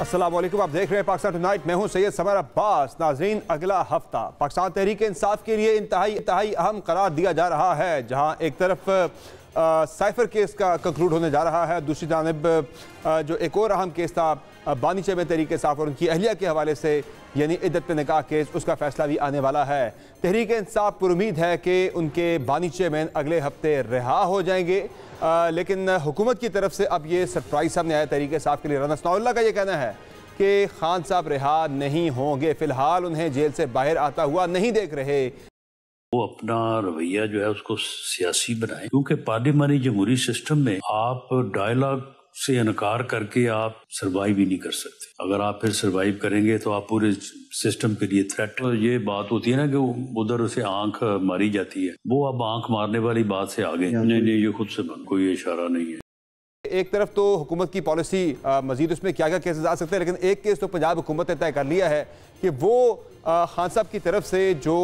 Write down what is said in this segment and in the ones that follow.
अस्सलाम वालेकुम, आप देख रहे हैं पाकिस्तान टुनाइट। मैं हूं सैयद समर अब्बास। नाजरीन, अगला हफ्ता पाकिस्तान तहरीक इंसाफ के लिए इंतहाई अहम करार दिया जा रहा है, जहां एक तरफ साइफर केस का कंक्लूड होने जा रहा है, दूसरी जानिब जो एक और अहम केस था बानीचे में तहरीक इंसाफ और उनकी अहलिया के हवाले से यानी इद्दत पे निकाह केस, उसका फैसला भी आने वाला है। तहरीक इंसाफ पर उम्मीद है कि उनके बानीचे में अगले हफ्ते रिहा हो जाएंगे, लेकिन हुकूमत की तरफ से अब ये सरप्राइज सामने आया तहरीक इंसाफ के लिए। राना सनाउल्लाह का ये कहना है कि खान साहब रिहा नहीं होंगे, फिलहाल उन्हें जेल से बाहर आता हुआ नहीं देख रहे। वो अपना रवैया जो है उसको सियासी बनाए, क्योंकि पार्लियामानी जमहूरी सिस्टम में आप डायलॉग से इनकार करके आप सरवाइव ही नहीं कर सकते। अगर आप फिर सरवाइव करेंगे तो आप पूरे सिस्टम के लिए थ्रेट। तो ये बात होती है ना कि उधर उसे आंख मारी जाती है, वो अब आंख मारने वाली बात से आगे नहीं, ये खुद से कोई इशारा नहीं है। एक तरफ तो हुकूमत की पॉलिसी मजीद उसमें क्या क्या केसेस आ सकते हैं, लेकिन एक केस तो पंजाब हुकूमत ने तय कर लिया है कि वो खान साहब की तरफ से जो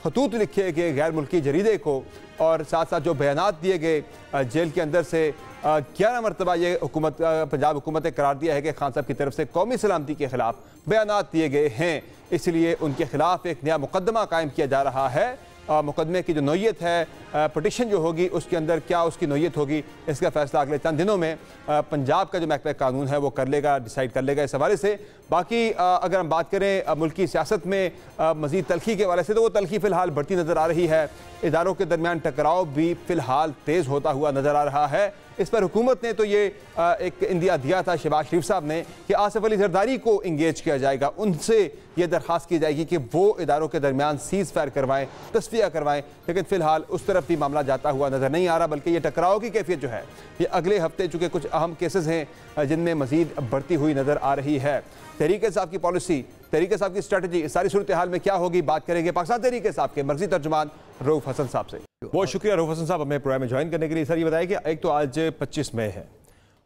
खतूत लिखे गए गैर मुल्की जरीदे को और साथ साथ जो बयानात दिए गए जेल के अंदर से 11 मरतबा ये हुकूमत पंजाब हुकूमत ने करार दिया है कि खान साहब की तरफ से कौमी सलामती के खिलाफ बयानात दिए गए हैं, इसलिए उनके खिलाफ एक नया मुकदमा कायम किया जा रहा है। मुकदमे की जो नोयत है, पटिशन जो होगी उसके अंदर क्या उसकी नोयत होगी, इसका फैसला अगले चंद दिनों में पंजाब का जो महकमा कानून है वो कर लेगा, डिसाइड कर लेगा इस हवाले से। बाकी अगर हम बात करें मुल्की सियासत में मज़ीद तलखी के हवाले से, तो वो तलखी फ़िलहाल बढ़ती नज़र आ रही है। इदारों के दरमियान टकराव भी फ़िलहाल तेज़ होता हुआ नज़र आ रहा है। इस पर हुकूमत ने तो ये एक इंदिया दिया था शहबाज शरीफ साहब ने कि आसिफ अली जरदारी को इंगेज किया जाएगा, उनसे ये दरख्वास्त की जाएगी कि वो इदारों के दरमियान सीज़ फायर करवाएं, तस्फिया करवाएं, लेकिन फ़िलहाल उस तरफ भी मामला जाता हुआ नज़र नहीं आ रहा, बल्कि ये टकराव की कैफियत जो है ये अगले हफ्ते चूँकि कुछ अहम केसेस हैं जिनमें मज़ीद बढ़ती हुई नज़र आ रही है। तहरीक इंसाफ की पॉलिसी, तहरीक इंसाफ की स्ट्रेटजी, इस सारी सूरत हाल में क्या होगी, बात करेंगे पाकिस्तान तहरीक इंसाफ के मर्जी तर्जुमान रऊफ हसन साहब से। बहुत शुक्रिया रऊफ हसन साहब हमें प्रोग्राम में ज्वाइन करने के लिए। सर ये बताइए कि एक तो आज 25 मई है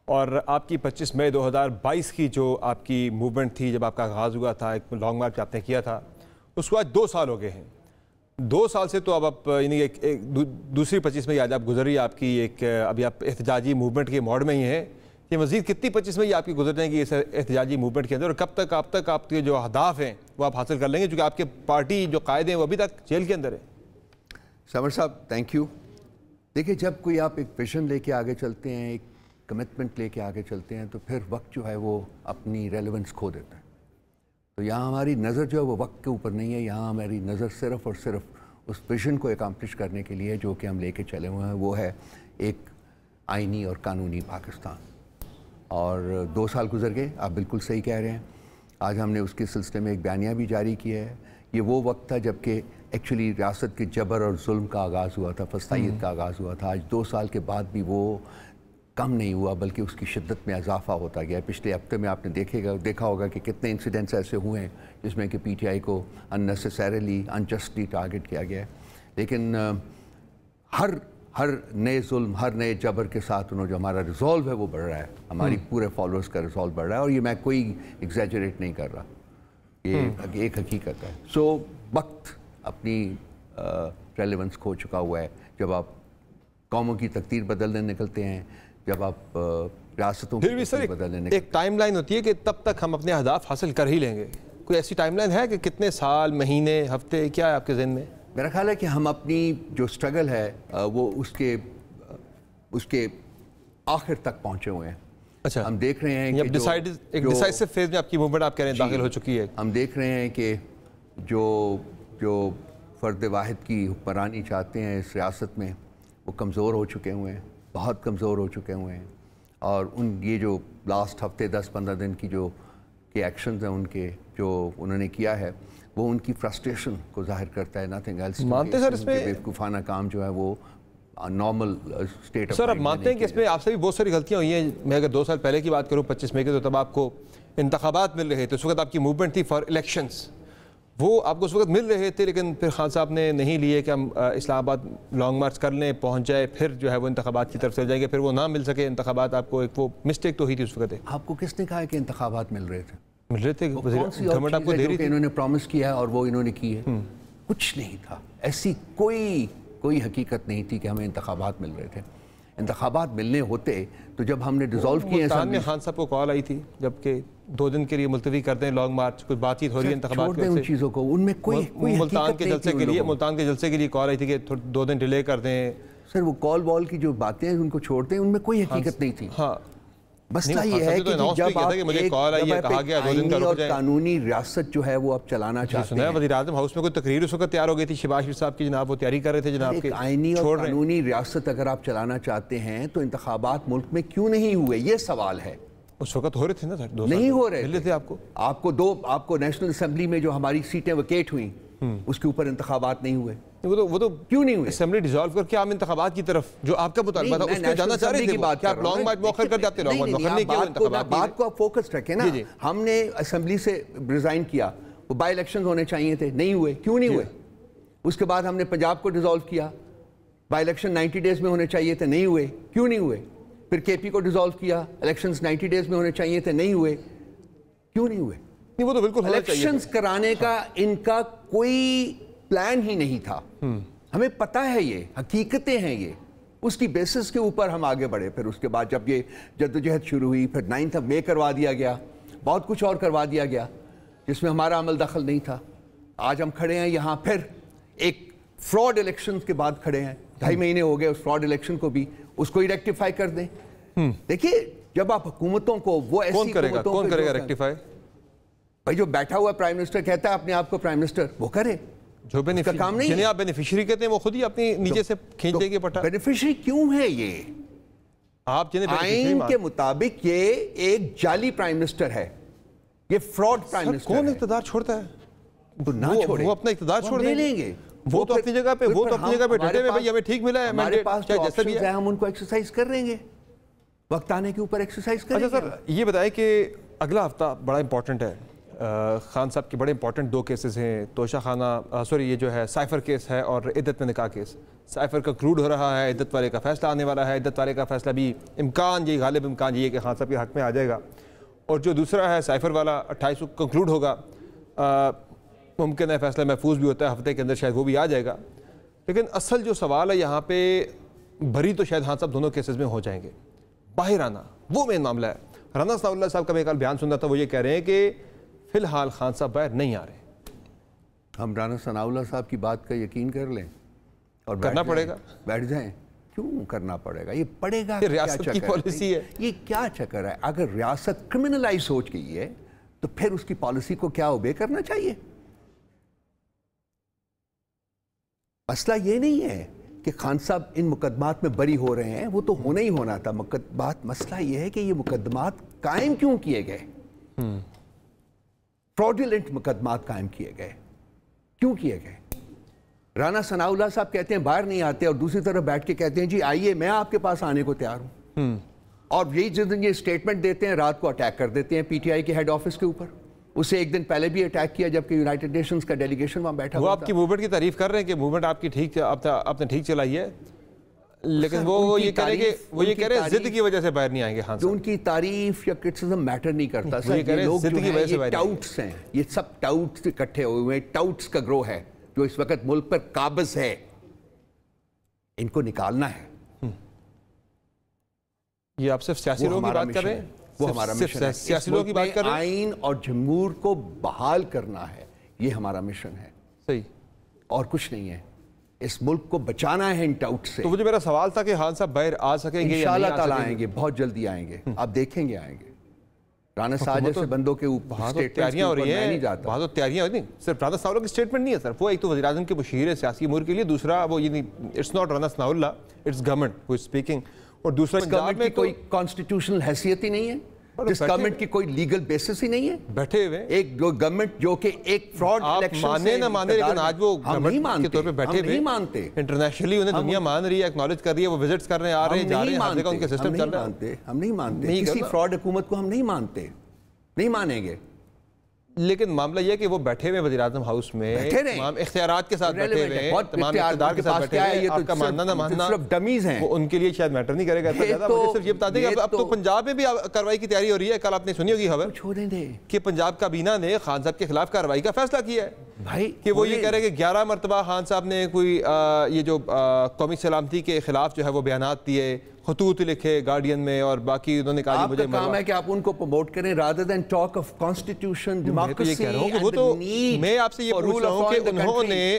और आपकी 25 मई 2022 की जो आपकी मूवमेंट थी, जब आपका आगाज़ हुआ था, एक लॉन्ग मार्च आपने किया था, उसको आज 2 साल हो गए हैं। 2 साल से तो अब आप यानी एक दूसरी 25 मई आज आप गुजरी, आपकी एक अभी आप एहतजाजी मूवमेंट के मोड में ही हैं। ये मज़ीद कितनी 25 मई आपकी गुजर जाएंगी इस एहतजाजी मूवमेंट के अंदर, और कब तक आपके जो अहदाफ हैं वो आप हासिल कर लेंगे, क्योंकि आपके पार्टी जो कायदे हैं वो अभी तक जेल के अंदर है। समर साहब थैंक यू। देखिए, जब कोई आप एक विजन लेके आगे चलते हैं, एक कमिटमेंट लेके आगे चलते हैं, तो फिर वक्त जो है वो अपनी रेलेवेंस खो देता है। तो यहाँ हमारी नज़र जो है वो वक्त के ऊपर नहीं है, यहाँ हमारी नज़र सिर्फ़ और सिर्फ उस विजन को एकम्प्लिश करने के लिए जो कि हम लेके चले हुए हैं, वो है एक आइनी और कानूनी पाकिस्तान। और 2 साल गुजर गए, आप बिल्कुल सही कह रहे हैं। आज हमने उसके सिलसिले में एक बयानिया भी जारी किया है। ये वो वक्त था जबकि एक्चुअली रियासत के जबर और जुल्म का आगाज़ हुआ था, फसाइयत का आगाज़ हुआ था। आज 2 साल के बाद भी वो कम नहीं हुआ, बल्कि उसकी शिद्दत में इजाफा होता गया। पिछले हफ्ते में आपने देखा होगा कि कितने इंसिडेंट्स ऐसे हुए हैं जिसमें कि PTI को अननेसेसरीली अनजस्टली टारगेट किया गया है। लेकिन हर नए जुल्म, हर नए जबर के साथ उन्होंने जो हमारा रिजॉल्व है वो बढ़ रहा है, हमारी पूरे फॉलोअर्स का रिजॉल्व बढ़ रहा है। और ये मैं कोई एग्जैजरेट नहीं कर रहा, ये एक हकीकत है। सो वक्त अपनी रेलेवेंस खो चुका हुआ है। जब आप कौमों की तकदीर बदलने निकलते हैं, जब आप रियासतों फिर भी सर एक टाइमलाइन होती है कि तब तक हम अपने अहदाफ हासिल कर ही लेंगे। कोई ऐसी टाइमलाइन है कि कितने साल, महीने, हफ्ते, क्या है आपके ज़हन में? मेरा ख्याल है कि हम अपनी जो स्ट्रगल है वो उसके आखिर तक पहुंचे हुए हैं। अच्छा, हम देख रहे हैं कि डिसाइसिव फेज में आपकी मूवमेंट आप कह रहे हैं दाखिल हो चुकी है। हम देख रहे हैं कि जो फ़र्द वाहिद की हुक्मरानी चाहते हैं इस रियासत में, वो कमज़ोर हो चुके हुए हैं, बहुत कमज़ोर हो चुके हुए हैं। और ये जो लास्ट हफ्ते 10-15 दिन की जो के एक्शंस हैं उनके, जो उन्होंने किया है, वो उनकी फ्रस्ट्रेशन को जाहिर करता है, नथिंग एल्स। मानते सर इसमें बेवकूफ़ाना काम जो है वो नॉर्मल स्टेट। सर अब मानते हैं कि इसमें आपसे भी बहुत सारी गलतियाँ हुई हैं। मैं अगर 2 साल पहले की बात करूँ 25 मई के, तो तब आपको इंतखाबात मिल रहे थे, उस वक्त आपकी मूवमेंट थी फॉर इलेक्शंस, वो आपको उस वक्त मिल रहे थे, लेकिन फिर खान साहब ने नहीं लिए कि हम इस्लामाबाद लॉन्ग मार्च कर लें, पहुँच जाए, फिर जो है वो इंतखाबात की तरफ चले जाएंगे, फिर वो ना मिल सके इंतखाबात। आपको एक वो मिस्टेक तो हुई थी उस वक्त। आपको किसने कहा है कि इंतखाबात मिल रहे थे? गवर्नमेंट आपको दे रही थी, इन्होंने प्रॉमिस किया और वो इन्होंने की है। कुछ नहीं था, ऐसी कोई हकीकत नहीं थी कि हमें इंतखाबात मिल रहे थे। इंतखाबात मिलने होते तो जब हमने डिसॉल्व किए खान साहब को कॉल आई थी जबकि 2 दिन के लिए मुलतवी कर दें लॉन्ग मार्च, कुछ बातचीत हो रही है इंतखाबात की उन चीज़ों को, उनमें कोई मुल्तान के जलसे के लिए कॉल आई थी कि 2 दिन डिले कर दें। सर वो कॉल वॉल की जो बातें हैं उनको छोड़ते हैं, उनमें कोई हकीकत नहीं थी। हाँ, मसला ये है कि जब आप मुझे कॉल आई है, कहा गया 2 दिन का रुक जाए, कानूनी रियासत जो है वो आप चलाना चाहते हैं। वज़ीर आज़म हाउस में कोई तकरीर उस वक्त तैयार हो गई थी, शहबाज शरीफ साहब की, जनाब वो तैयारी कर रहे थे जनाब के। आईनी और कानूनी रियासत अगर आप चलाना चाहते हैं तो इंतखाबात मुल्क में क्यों नहीं हुए, ये सवाल है। उस वक्त हो रहे थे ना सर, नहीं हो रहे थे। आपको नेशनल असेंबली में जो हमारी सीटें वकेट हुई उसके ऊपर इंतखाबात नहीं हुए। वो तो क्यों नहीं हुए? असेंबली डिसॉल्व करके आम इंतखाबात की तरफ जो आपका मुतालबा था उसमें जाना चाह रहे थे, क्या आप लॉन्ग मार्च मौखर कर जाते? लॉन्ग मार्च नहीं किया, इंतखाबात बात को आप फोकस रखें ना। हमने असेंबली से रिजाइन किया, वो बाई इलेक्शन होने चाहिए थे, नहीं हुए। क्यों नहीं हुए? उसके बाद हमने पंजाब को डिसॉल्व किया, बाई इलेक्शन 90 डेज में होने चाहिए थे, नहीं हुए। क्यों नहीं हुए? फिर केपी को डिसॉल्व किया, इलेक्शंस 90 डेज में होने चाहिए थे, नहीं हुए। क्यों नहीं हुए? नहीं, वो तो बिल्कुल इलेक्शंस कराने का इनका कोई प्लान ही नहीं था। हमें पता है, ये हकीकतें हैं, ये उसकी बेसिस के ऊपर हम आगे बढ़े। फिर उसके बाद जब ये जद्दोजहद शुरू हुई, फिर 9 मई करवा दिया गया, बहुत कुछ और करवा दिया गया जिसमें हमारा अमल दखल नहीं था। आज हम खड़े हैं यहाँ, फिर एक फ्रॉड इलेक्शन के बाद खड़े हैं, 2.5 महीने हो गए उस फ्रॉड इलेक्शन को भी, उसको ही रेक्टिफाई कर दें। देखिए, जब आप हुकूमतों को वो ऐसी कौन करेगा रेक्टिफाई? भाई जो बैठा हुआ प्राइम मिनिस्टर कहता है अपने आप को प्राइम मिनिस्टर, वो करे। जो काम नहीं, जिन्हें आप बेनिफिशियरी कहते हैं वो खुद ही अपनी नीचे से खींच देंगे पट्टा। बेनिफिशियरी क्यों है ये? आप आइन के मुताबिक ये एक जाली प्राइम मिनिस्टर है, ये फ्रॉड प्राइम मिनिस्टर। कौन इख्तियार छोड़ता है? तो ना छोड़े, वो अपना इख्तियार छोड़ लेंगे। वो तो अपनी जगह पे डटे हुए, भाई हमें ठीक मिला है, हमारे पास जैसा भी है हम उनको एक्सरसाइज कर लेंगे, वक्त आने के ऊपर एक्सरसाइज करेंगे। अच्छा सर, ये बताएं कि अगला हफ्ता बड़ा इंपॉर्टेंट है। खान साहब के बड़े इंपॉर्टेंट 2 केसेस हैं, तोशा खाना ये जो है साइफर केस है और इद्दत में निकाह केस। साइफर का क्रूड हो रहा है, इद्दत वाले का फैसला आने वाला है। इद्दत वाले का फैसला भी गालिब इम्कान ये है कि खान साहब के हक में आ जाएगा, और जो दूसरा है साइफर वाला 28 को कंक्लूड होगा। मुमकिन है फैसला महफूज भी होता है, हफ्ते के अंदर शायद वो भी आ जाएगा। लेकिन असल जो सवाल है यहाँ पे, भरी तो शायद खान साहब दोनों केसेस में हो जाएंगे, बाहर आना वो मेन मामला है। राना सनाउल्लाह साहब का मैं कल बयान सुन रहा था, वो ये कह रहे हैं कि फिलहाल खान साहब बाहर नहीं आ रहे। हम राना सनाउल्लाह साहब की बात का यकीन कर लें और करना पड़ेगा, बैठ जाएं। क्यों करना पड़ेगा? ये पड़ेगा, रियासत की पॉलिसी है। ये क्या चक्कर है? अगर रियासत क्रिमिनलाइज हो गई है तो फिर उसकी पॉलिसी को क्या ओबे करना चाहिए? मसला ये नहीं है कि खान साहब इन मुकदमात में बरी हो रहे हैं, वो तो होना ही होना था। मसला ये है कि ये मुकदमात कायम क्यों किए गए, फ्रॉडुलेंट मुकदमात कायम किए गए, क्यों किए गए? राना सनाउल्लाह साहब कहते हैं बाहर नहीं आते, और दूसरी तरफ बैठ के कहते हैं जी आइए मैं आपके पास आने को तैयार हूं। और यही जिस दिन ये स्टेटमेंट देते हैं, रात को अटैक कर देते हैं पीटीआई के हेड ऑफिस के ऊपर। उससे एक दिन पहले भी अटैक किया जबकि यूनाइटेड नेशंस का डेलीगेशन वहां बैठा हुआ था। वो आपकी मूवमेंट की तारीफ कर रहे हैं कि मूवमेंट आपकी ठीक, आपने ठीक चलाई है, लेकिन वो ये कह रहे हैं जिद की वजह से बाहर नहीं आएंगे। हाँ, जो उनकी तारीफ या क्रिटिसिज्म मैटर नहीं करता सर। ये लोग जो हैं ये टाउट्स हैं, ये सब टाउट्स इकट्ठे हुए हैं, टाउट्स का ग्रोह है जो इस वक्त मुल्क पर काबिज है। इनको निकालना है। ये आप सिर्फ सियासी लोगों की बात कर रहे हैं? वो हमारा मिशन है। सियासी लोगों की बात कर रहे हैं? आइन और जमहूर को बहाल करना है, ये हमारा मिशन है। सही, और कुछ नहीं है। इस मुल्क को बचाना है इन टाउट से। तो मुझे मेरा सवाल था कि खान साहब बाहर आ सकेंगे? इंशाअल्लाह ताला आएंगे, बहुत जल्दी आएंगे, आप देखेंगे आएंगे। राना साहब जैसे बंदों के ऊपर तैयारियां हो रही हैं, वहाँ तो तैयारियां हो रही। सिर्फ राना सनाउल्लाह की स्टेटमेंट नहीं है सर, वो एक तो वज़ीर-ए-आज़म के मुशीर है सियासी अमूर के लिए, दूसरा वो ये नहीं, it's not Rana Sanaullah, it's government who is speaking. और दूसरा गवर्नमेंट में कोई कॉन्स्टिट्यूशनल हैसियत ही नहीं है, जिस गवर्नमेंट की कोई लीगल बेसिस ही नहीं है। बैठे हुए एक गवर्नमेंट जो कि एक फ्रॉड इलेक्शन माने ना माने, लेकिन आज वो गवर्नमेंट के तौर पे बैठे हुए मानते। इंटरनेशनली उन्हें दुनिया मान रही है, एक्नॉलेज कर रही है, वो विजिट्स कर रहे हैं, आ रहे हैं, जा रहे हैं, हर जगह उनके सिस्टम चल रहा है। हम नहीं मानते किसी फ्रॉड हुकूमत को, हम नहीं मानते, नहीं मानेंगे। लेकिन मामला यह है कि वो बैठे हुए वज़ीर-ए-आज़म हाउस में तमाम इख्तियारात के साथ बैठे हुए हैं, तमाम इक़्तिदार के साथ बैठे हुए हैं। आपका मानना ना मानना सिर्फ डमीज हैं, वो उनके लिए शायद मैटर नहीं करेगा इतना ज़्यादा। मुझे सिर्फ ये बता दें कि अब तो पंजाब में भी कार्रवाई की तैयारी हो रही है। कल आपने सुनी होगी खबर छोड़ने दे कि पंजाब काबीना ने खान साहब के खिलाफ कार्रवाई का फैसला किया है। भाई कि वो ये कह रहे हैं कि 11 मरतबा खान साहब ने कोई ये जो कौमी सलामती के खिलाफ जो है वो बयानात दिए, खतूत लिखे गार्डियन में, और बाकी उन्होंने कहा आपका काम है कि आप उनको प्रमोट करें rather than talk of constitution, democracy. वो तो मैं आपसे ये पूछ रहा हूं कि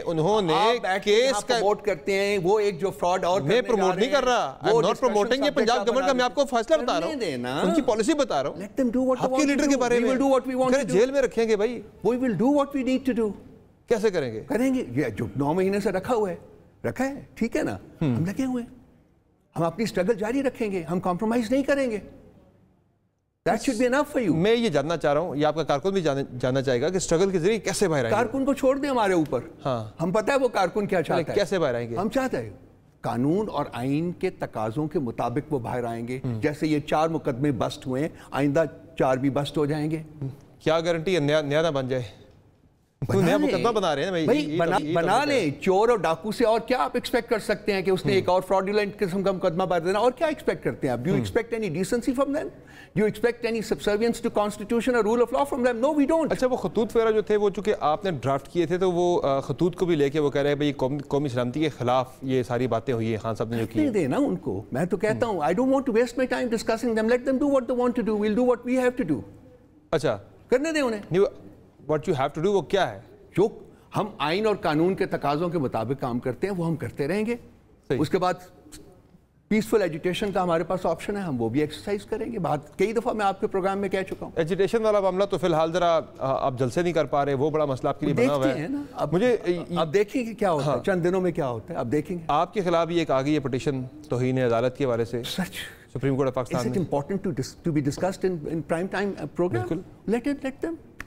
उन्होंने केस का प्रमोट करते हैं, वो एक जो फ्रॉड और मैं प्रमोट नहीं कर रहा, आई एम नॉट प्रोमोटिंग ये पंजाब गवर्नमेंट का, मैं आपको फैसला बता रहा हूं, उनकी पॉलिसी बता रहा हूं। लेट देम डू व्हाट आपके लीडर के बारे में जेल में रखेंगे भाई, we will do what we need to do. कैसे करेंगे? करेंगे ये जो 9 महीने से रखा है, ठीक है ना, हम लगे हुए हैं, हम अपनी स्ट्रगल जारी रखेंगे, हम कॉम्प्रोमाइज नहीं करेंगे। That should be enough for you. मैं ये जानना चाह रहा हूँ, ये आपका कारकुन भी जानना चाहेगा कि स्ट्रगल के जरिए कैसे बाहर आएंगे। कारकुन को छोड़ दें हमारे ऊपर, हाँ, हम पता है वो कारकुन क्या चाहता है, कैसे बाहर आएंगे। हम चाहते हैं कानून और आइन के तकाजों के मुताबिक वो बाहर आएंगे। जैसे ये 4 मुकदमे बस्ट हुए हैं, आइंदा 4 भी बस्ट हो जाएंगे। क्या गारंटी है नया ना बन जाए? नया मुकदमा बना रहे हैं भाई, बना ले। चोर और डाकू से और क्या आप एक्सपेक्ट कर सकते हैं कि उसने एक और फ्रॉडुलेंट किस्म का मुकदमा बना देना? और क्या एक्सपेक्ट करते हैं आप? Do you expect any decency from them? Do you expect any subservience to constitution और rule of law from them? No, we don't. अच्छा, वो खतूत वगैरह जो थे वो चूंकि आपने ड्राफ्ट किए थे, तो वो खतूत को भी लेके वो कह रहे हैं भाई कौमी सलामती के खिलाफ ये सारी बातें हुई है, खान साहब ने जो की। देना उनको, मैं तो कहता हूँ I don't want to waste my time discussing them, let them do what they want to do, we will do what we have to do. अच्छा, करने दें उन्हें। What you have to do वो क्या है? जो हम आइन और कानून के तकाजों के मुताबिक काम करते हैं वो हम करते रहेंगे। उसके बाद पीसफुल एजुटेशन का हमारे पास ऑप्शन है, हम वो भी एक्सरसाइज करेंगे। बात कई दफ़ा मैं आपके प्रोग्राम में कह चुका हूँ। एजुटेशन वाला मामला तो फिलहाल जरा आप जलसे नहीं कर पा रहे, वो बड़ा मसला आपके लिए बना हुआ है ना। अब मुझे अब देखेंगे क्या होता है, चंद दिनों में क्या होता है, अब देखेंगे। आपके खिलाफ भी एक आ गई है पिटीशन तौहीन अदालत के हवाले से, सच सुप्रीम कोर्ट ऑफ पाकिस्तान में। Is it important to be discussed in prime time program?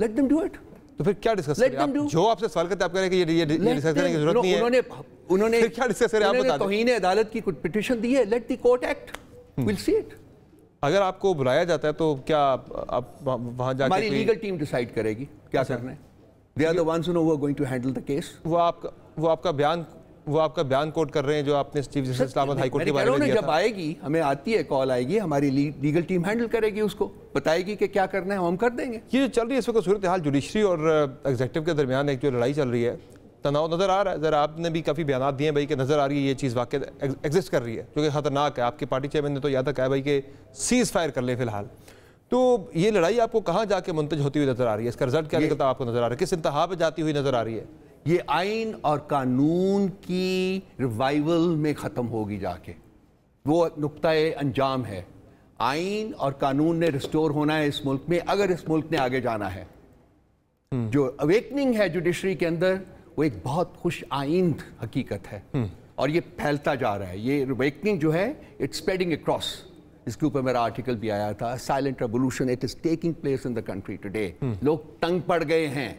Let them do it. तो फिर क्या डिस्कस करें आप? जो आपसे सवाल करते हैं आप कह रहे हैं कि ये डिस्कस करने की जरूरत नहीं है। उन्होंने फिर क्या डिस्कस करें आप बता दें। तौहीन अदालत की कुछ पिटीशन दी है, let the court act, will see it. अगर आपको बुलाया जाता है तो क्या आप वहां जाके हमारी लीगल टीम डिसाइड करेगी क्या करना है। They are the ones who know who are going to handle the case. वो आपका बयान कोट कर रहे हैं जो आपने chief justice Islamabad high court के बारे में दिया था। जब आएगी, हमें आती है, कॉल आएगी, हमारी लीगल टीम हैंडल करेगी, उसको बताएगी कि क्या करना है, हम कर देंगे। ये जो चल रही है इस वक्त सूरत हाल जुडिशरी और एग्जीक्यूटिव के दरमियान एक जो लड़ाई चल रही है, तनाव नजर आ रहा है। जरा आपने भी काफ़ी बयान दिए हैं भाई कि नजर आ रही है ये चीज़ वाकई एग्जिस्ट कर रही है, जो कि खतरनाक है। आपके पार्टी चेयरमैन ने तो यहाँ तक कहा भाई कि सीज फायर कर ले फिलहाल। तो ये लड़ाई आपको कहाँ जाके मुंतज होती हुई नजर आ रही है? इसका रिजल्ट क्या निकलता आपको नजर आ रहा है? किस इंतहा पे जाती हुई नजर आ रही है? ये आइन और कानून की रिवाइवल में ख़त्म होगी जाके, वो नुक्ताए अंजाम है। आइन और कानून ने रिस्टोर होना है इस मुल्क में, अगर इस मुल्क ने आगे जाना है। जो अवेकनिंग है जुडिशरी के अंदर, वो एक बहुत खुश आइंद हकीकत है और ये फैलता जा रहा है। ये अवेकनिंग जो है, इट्स स्प्रेडिंग अक्रॉस। इसके ऊपर मेरा आर्टिकल भी आया था, silent revolution it is taking place in the country today. लोग तंग पड़ गए हैं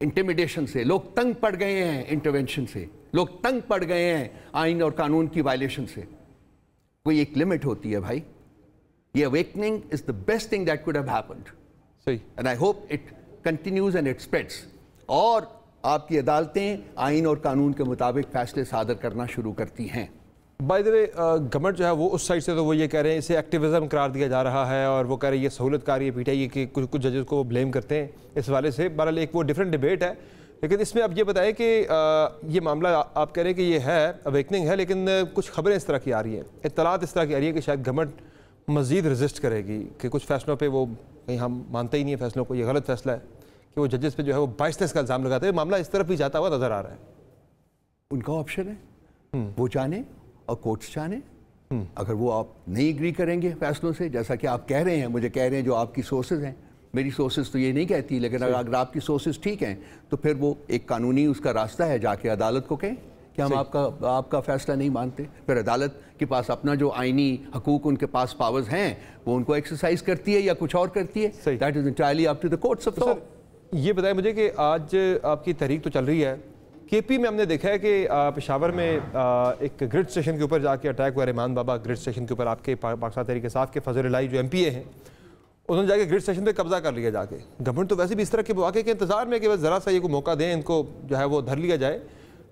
इंटिमिडेशन से, लोग तंग पड़ गए हैं इंटरवेंशन से, लोग तंग पड़ गए हैं आइन और कानून की वायलेशन से। कोई एक लिमिट होती है भाई। ये awakening is the best thing that could have happened. सही। And I hope it continues and it spreads. और आपकी अदालतें आइन और कानून के मुताबिक फैसले सादर करना शुरू करती हैं। बाय द वे गवर्नमेंट जो है वो उस साइड से तो वो ये कह रहे हैं इसे एक्टिविज्म करार दिया जा रहा है, और वो कह रहे हैं ये सहूलतकारी है पीटीआई की, कुछ जजेस को ब्लेम करते हैं इस वाले से। बहरहाल एक वो डिफरेंट डिबेट है, लेकिन इसमें अब ये बताएं कि ये मामला आप कह रहे हैं कि ये है अवेकनिंग है, लेकिन कुछ खबरें इस तरह की आ रही हैं, इत्तलात इस तरह की आ रही है कि शायद गवर्नमेंट मज़ीद रजिस्ट करेगी, कि कुछ फैसलों पर वो कहीं हम मानते ही नहीं है फैसलों को, ये गलत फैसला है कि वो जजेस पे जो है वो बाइसनेस का इल्ज़ाम लगाते हैं। मामला इस तरफ ही जाता हुआ नजर आ रहा है। उनका ऑप्शन है, वो जाने और कोर्ट्स जाने। अगर वो आप नहीं एग्री करेंगे फैसलों से, जैसा कि आप कह रहे हैं, मुझे कह रहे हैं जो आपकी सोर्सेज हैं, मेरी सोर्सेज तो ये नहीं कहती, लेकिन अगर आपकी सोर्सेज ठीक हैं तो फिर वो एक कानूनी उसका रास्ता है, जाके अदालत को कहें कि हम आपका फैसला नहीं मानते। फिर अदालत के पास अपना जो आइनी हकूक, उनके पास पावर्स हैं, वो उनको एक्सरसाइज करती है या कुछ और करती है। That is entirely up to the courts of law. ये बताएं मुझे कि आज आपकी तहरीक तो चल रही है, केपी में हमने देखा है कि पेशावर में एक ग्रिड स्टेशन के ऊपर जाके अटैक हुआ। रहमान बाबा ग्रिड स्टेशन के ऊपर आपके पाकिस्तान तहरीक इंसाफ के फजल इलाही जो एमपीए हैं, उन्होंने जाके ग्रिड स्टेशन पे कब्जा कर लिया जाके। गवर्नमेंट तो वैसे भी इस तरह के मौके के इंतजार में कि बस ज़रा सा ये को मौका दें, इनको जो है वो धर लिया जाए।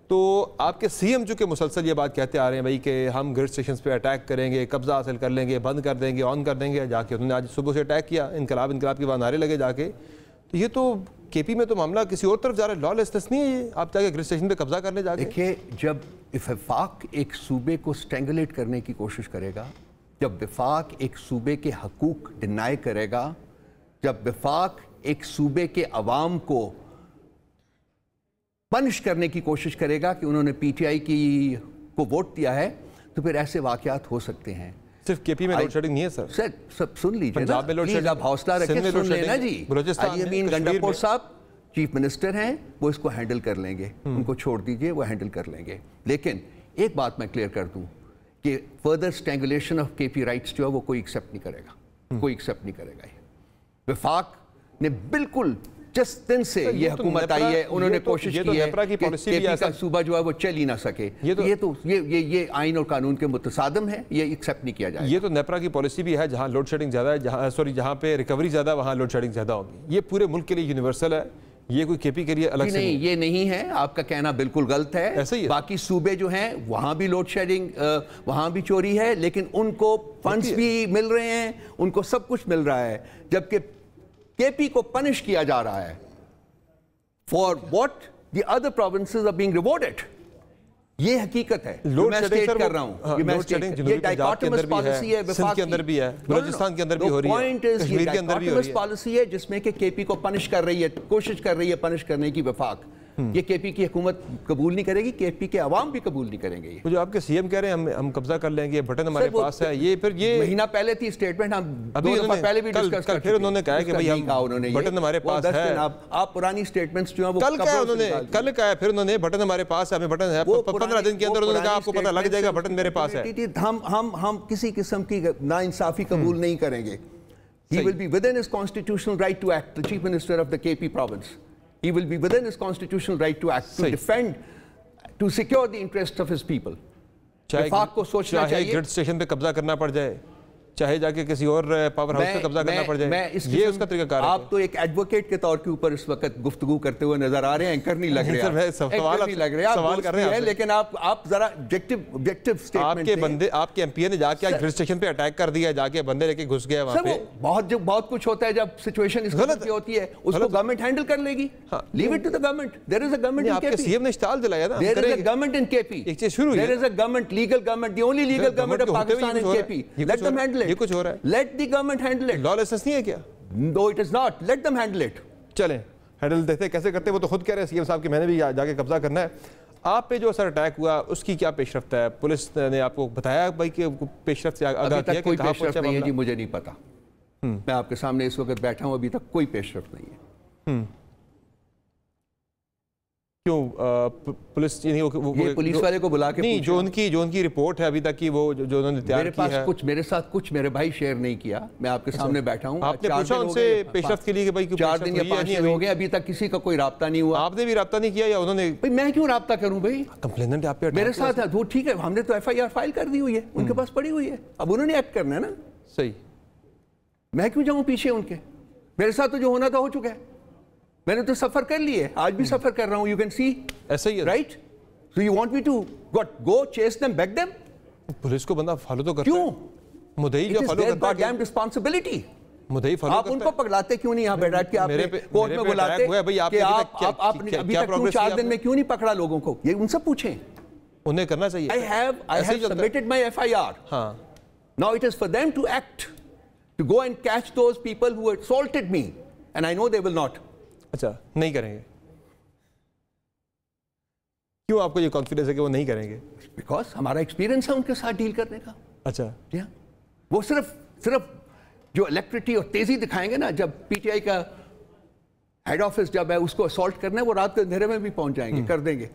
तो आपके सीएम जो कि मुसलसल ये बात कहते आ रहे हैं भाई कि हम ग्रिड स्टेशन पे अटैक करेंगे, कब्जा हासिल कर लेंगे, बंद कर देंगे, ऑन कर देंगे। जाके उन्होंने आज सुबह से अटैक किया, इनकलाब की बात नारे लगे जाके। तो ये तो केपी में तो मामला किसी और तरफ जा रहा है, लॉलेसनेस नहीं है ये, आप जाके गृह स्टेशन पे कब्जा करने जाके। देखिए, जब वफाक एक सूबे को स्ट्रेंगुलेट करने की कोशिश करेगा, जब वफाक एक सूबे के हकूक डिनाई करेगा, जब वफाक एक सूबे के अवाम को पनिश करने की कोशिश करेगा कि उन्होंने पीटीआई को वोट दिया है, तो फिर ऐसे वाकयात हो सकते हैं। सिर्फ केपी में लोड शेडिंग नहीं है सर, सब सुन लीजिए, पंजाब में लोड शेडिंग, आप हौसला रखें, सुन लेना जी। बलूचिस्तान में, अमीन गंडापुर साहब चीफ मिनिस्टर हैं, वो इसको हैंडल कर लेंगे, उनको छोड़ दीजिए, वो हैंडल कर लेंगे। लेकिन एक बात मैं क्लियर कर दूं कि further strangulation of KP rights जो है वो कोई एक्सेप्ट नहीं करेगा, कोई एक्सेप्ट नहीं करेगा। ये वफाक ने बिल्कुल जिस दिन से ये हुकूमत आई है, उन्होंने कोशिश की है कि केपी का सूबा जो है वो चल ही ना सके। ये आइन और कानून के मुतसादम है, ये एक्सेप्ट नहीं किया जाए। ये तो नेपरा की पॉलिसी भी है, जहां लोड शेडिंग ज्यादा है, जहां पे रिकवरी ज्यादा, वहां लोड शेडिंग ज्यादा होगी। ये पूरे मुल्क के लिए यूनिवर्सल है, ये कोई केपी के लिए अलग से नहीं, ये नहीं है। आपका कहना बिल्कुल गलत है। ऐसे ही है। बाकी सूबे जो हैं वहां भी लोड शेडिंग, वहां भी चोरी है, लेकिन उनको फंड्स भी मिल रहे हैं, उनको सब कुछ मिल रहा है, जबकि केपी को पनिश किया जा रहा है for what the other provinces are being rewarded. ये हकीकत है, मैं स्टेट कर रहा हूं। ये डाइकोटोमस पॉलिसी है, सिंध के अंदर भी है, बलूचिस्तान के अंदर भी हो रही है, कश्मीर के अंदर भी हो रही है। पॉलिसी है जिसमें कि केपी को पनिश कर रही है, कोशिश कर रही है पनिश करने की वफाक। ये केपी की हुकूमत कबूल नहीं करेगी, केपी के अवाम भी कबूल नहीं करेंगे। ये जो आपके सीएम कह रहे हैं हम कब्जा कर लेंगे, बटन हमारे पास है, ये फिर ये महीना पहले थी स्टेटमेंट, हम अभी पहले भी डिस्कस कर, फिर उन्होंने कहा कि भाई हम बटन हमारे पास है। आप पुरानी स्टेटमेंट्स जो है वो कल कहा, फिर उन्होंने बटन हमारे पास है, हमें बटन है, 15 दिन के अंदर उन्होंने कहा आपको पता लग जाएगा बटन मेरे पास है। हम किसी किस्म की नाइंसाफी कबूल नहीं करेंगे। He will be within his constitutional right to act, the Chief Minister of the KP province. He will be within his constitutional right to act, to defend, to secure the interests of his people. वफाक को सोचना चाहिए, grid station पे कब्जा करना पड़ जाए, चाहे जाके किसी और पावर हाउस पे कब्जा करना पड़ जाए, ये उसका तरीका है। आप तो एक एडवोकेट के तौर के ऊपर इस वक्त गुफ्तगू करते हुए नजर आ रहे हैं, एंकर नहीं लग रहे हैं, सवाल नहीं लग रहे हैं, सवाल कर रहे हैं, लेकिन आप जरा ऑब्जेक्टिव स्टेटमेंट आपके बंदे, आपके एमपीए ने जाके ग्रिड स्टेशन पे अटैक कर दिया, जाके बंदे लेके घुस गया वहां पे। बहुत कुछ होता है जब सिचुएशन इस तरह की होती है, उसको गवर्नमेंट हैंडल कर लेगी। Leave it to the government, there is a government in KP. आपके सीएम ने इस्ताल दिलाया ना, there is a government in KP, एक चीज शुरू हुई, there is a government, legal government, the only legal government of Pakistan in KP. Let them handle it. ये कुछ हो रहा है, let the government handle it. Lawlessness नहीं है क्या? No it is not, let them handle it. चलें handle देखते कैसे करते हैं। वो तो खुद कह रहे हैं सीएम साहब कि मैंने भी जाके कब्जा करना है। आप पे जो सर अटैक हुआ उसकी क्या पेशरफ्त है? पुलिस ने आपको बताया भाई कि पेशरफ्त से आगाह किया? कोई पेशरफ्त नहीं है जी, मुझे नहीं पता। मैं आपके सामने इस वक्त बैठा हूं, अभी तक कोई पेशरफ्त नहीं है। क्यों पुलिस ये पुलिस वाले को बुला के नहीं, जो उनकी रिपोर्ट है अभी तक की, वो जो उन्होंने तैयार की है, मेरे साथ कुछ मेरे भाई शेयर नहीं किया। मैं आपके सामने बैठा हूं। आपने पूछा उनसे पेशरफ्त के लिए कि भाई 4 दिन या 5 दिन हो गए, अभी तक किसी का कोई राब्ता नहीं हुआ। आपने भी राब्ता नहीं किया या उन्होंने? भाई मैं क्यों राब्ता करूं भाई? कंप्लेनेंट आप पे मेरे साथ है, वो ठीक है, हमने तो एफआईआर फाइल कर दी हुई है, उनके पास पड़ी हुई है, अब उन्होंने एक्ट करना है ना। सही, मैं क्यों जाऊं पीछे उनके? मेरे साथ तो जो होना था हो चुका है, मैंने तो सफर कर लिए, आज भी सफर कर रहा हूं। यू कैन सी, ऐसा ही है, right? So you want me to go chase them, back them? Police को बंदा फॉलो तो करता है। क्यों? मुद्दई जो फॉलो करता है, गॉडडैम रिस्पांसिबिलिटी। मुद्दई फॉलो करता है। आप उनको पकड़ाते क्यों नहीं? यहां बैठ के आप कोर्ट में बुलाते कि आपने अभी तक 4 दिन में क्यों नहीं पकड़ा लोगों को? ये उनसे पूछें, उन्हें करना चाहिए। I have submitted my FIR. हाँ. Now it is for them to act, to go and catch those people who assaulted me, and I know they will not. अच्छा, नहीं करेंगे। क्यों आपको ये कॉन्फिडेंस है कि वो नहीं करेंगे? बिकॉज हमारा एक्सपीरियंस है उनके साथ डील करने का। अच्छा, वो सिर्फ जो इलेक्ट्रिसिटी और तेजी दिखाएंगे ना, जब पीटीआई का हेड ऑफिस जब है उसको असॉल्ट करना है, वो रात के अंधेरे में भी पहुंच जाएंगे, कर देंगे।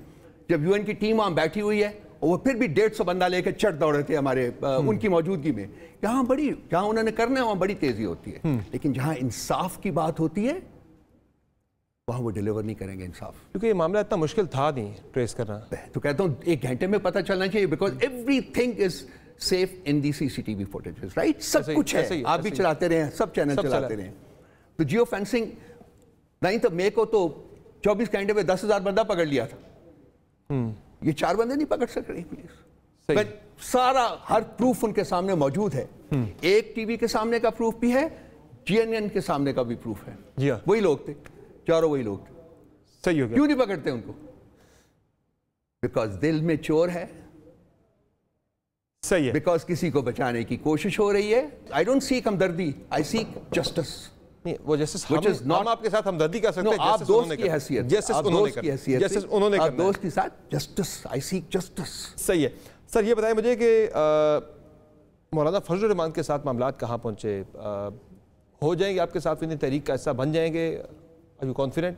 जब यूएन की टीम वहां बैठी हुई है और वो फिर भी 150 बंदा लेकर चढ़ दौड़े थे हमारे उनकी मौजूदगी में, जहां उन्होंने करना है वहां बड़ी तेजी होती है। लेकिन जहां इंसाफ की बात होती है वहां वो डिलीवर नहीं करेंगे इंसाफ, क्योंकि ये मामला इतना मुश्किल था नहीं ट्रेस करना। तो कहता हूं 1 घंटे में पता चलना चाहिए, because everything is safe in the CCTV footages, right? सब कुछ है, आप भी चलाते रहे, सब चैनल चलाते रहे। तो जियो फेंसिंग 9 मई को तो 24 घंटे में 10,000 बंदा पकड़ लिया था। ये 4 बंदे नहीं पकड़ सक रही पुलिस, बट सारा हर प्रूफ उनके सामने मौजूद है। एक टीवी के सामने का प्रूफ भी है, CNN के सामने का भी प्रूफ है। जी हाँ, वही लोग थे, चारों वही लोग थे। सही हो गया। क्यों नहीं पकड़ते उनको? बिकॉज दिल में चोर है, सही है। बिकॉज किसी को बचाने की कोशिश हो रही है। आई डोंट सीक हमदर्दी, आई सीक जस्टिस। नहीं, वो जस्टिस Which is not- हम आपके साथ हमदर्दी कर सकते हैं। आप justice दोस्त उन्होंने की करना है। हैसियत, Justice आप उन्होंने दोस्त की करना है। हैसियत Justice से, उन्होंने आप करना है। दोस्त के साथ जस्टिस, आई सीक जस्टिस। सही है। सर ये बताएं मुझे कि मौलाना फजल रहमान के साथ मामलात कहाँ पहुँचे? हो जाएंगे आपके साथ इन्हें तहरीक का हिस्सा बन जाएंगे? Are you confident?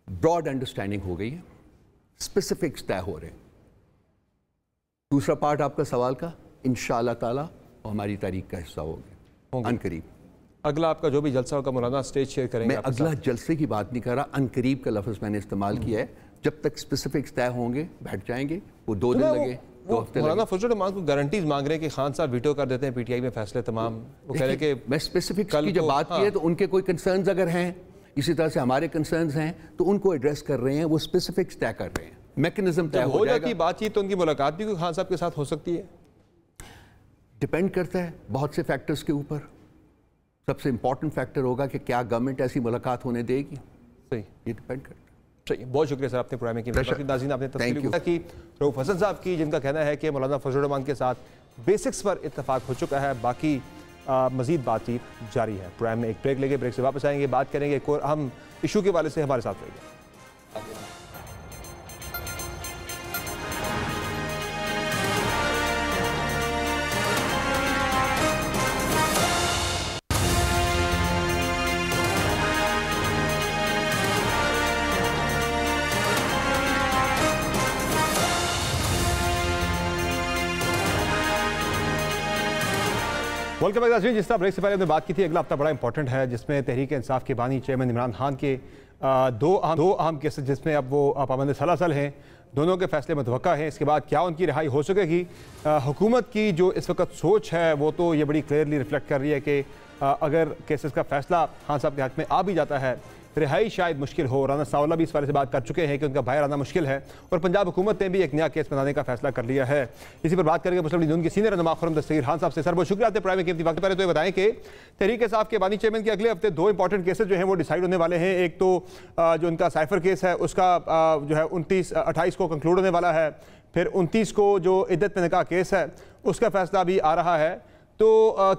Broad understanding हो गई है, स्पेसिफिक्स तय हो रहे हैं। दूसरा पार्ट आपका सवाल का, इंशाअल्लाह ताला हमारी तारीख का हिस्सा होंगे अनकरीब। अगला आपका जो भी जलसा होगा मौलाना स्टेज शेयर करेंगे मैं अगला जलसे की बात नहीं कर रहा, अनकरीब का लफ्ज़ मैंने इस्तेमाल किया है। जब तक स्पेसिफिक्स तय होंगे बैठ जाएंगे। वो 2 दिन लगे, 2 हफ्ते मौलाना लगे। फजल रहमान को गारंटीज मांग रहे हैं कि खान साहब वीटो कर देते हैं पीटीआई में फैसले तमाम। वो कह रहे हैं कि मैं स्पेसिफिक्स कल की जब को- बात की है तो उनके कोई कंसर्न्स अगर हैं, इसी तरह से हमारे कंसर्न्स हैं, तो उनको एड्रेस कर रहे हैं। वो स्पेसिफिक्स तय कर रहे हैं, मैकेनिज्म तय जब हो हो जाएगा। जाती बातचीत तो उनकी मुलाकात भी कोई खान साहब के साथ हो सकती है। डिपेंड करता है बहुत से फैक्टर्स के ऊपर। सबसे इंपॉर्टेंट फैक्टर होगा कि क्या गवर्नमेंट ऐसी मुलाकात होने देगी। सही, ये डिपेंड करता है। सही। बहुत शुक्रिया सर आपने प्रोग्राम की नाज़रीन आपने Thank तस्वीर you. की रऊफ हसन साहब की, जिनका कहना है कि मौलाना फजल रहमान के साथ बेसिक्स पर इत्तेफाक हो चुका है, बाकी मजीद बातचीत जारी है। प्रोग्राम में एक ब्रेक लेंगे, ब्रेक से वापस आएंगे, बात करेंगे एक और अहम इशू के वाले से। हमारे साथ रहिए। वेलकम बैक नाज़रीन। जिस तरह ब्रेक से पहले हमने बात की थी, अगला हफ्ता बड़ा इंपॉर्टेंट है जिसमें तहरीक इंसाफ के बानी चेयरमैन इमरान खान के दो अहम केसेस, जिसमें अब वो पाबंद सलासल हैं, दोनों के फैसले मुतवक्का हैं। इसके बाद क्या उनकी रिहाई हो सकेगी? हुकूमत की जो इस वक्त सोच है वो तो ये बड़ी क्लियरली रिफ्लेक्ट कर रही है कि अगर केसेस का फैसला खान साहब के हक में आ भी जाता है, रिहाई शायद मुश्किल हो। राना सावला भी इस बारे से बात कर चुके हैं कि उनका बाहर आना मुश्किल है, और पंजाब हुकूमत ने भी एक नया केस बनाने का फैसला कर लिया है। इसी पर बात करेंगे मुस्लिम लीग नून के सीनियर रहनुमा खुर्रम दस्तगीर खान साहब से। सर बहुत शुक्रिया आपने प्राइम कीमती वक्त। पहले तो ये बताएं कि तहरीक इंसाफ के बानी चेयरमैन के अगले हफ्ते 2 इंपॉर्टेंट केसेस जो हैं वो डिसाइड होने वाले हैं। एक तो जो उनका साइफर केस है उसका जो है 28 को कंक्लूड होने वाला है। फिर 29 को जो इद्दत में निकाह केस है उसका फैसला भी आ रहा है। तो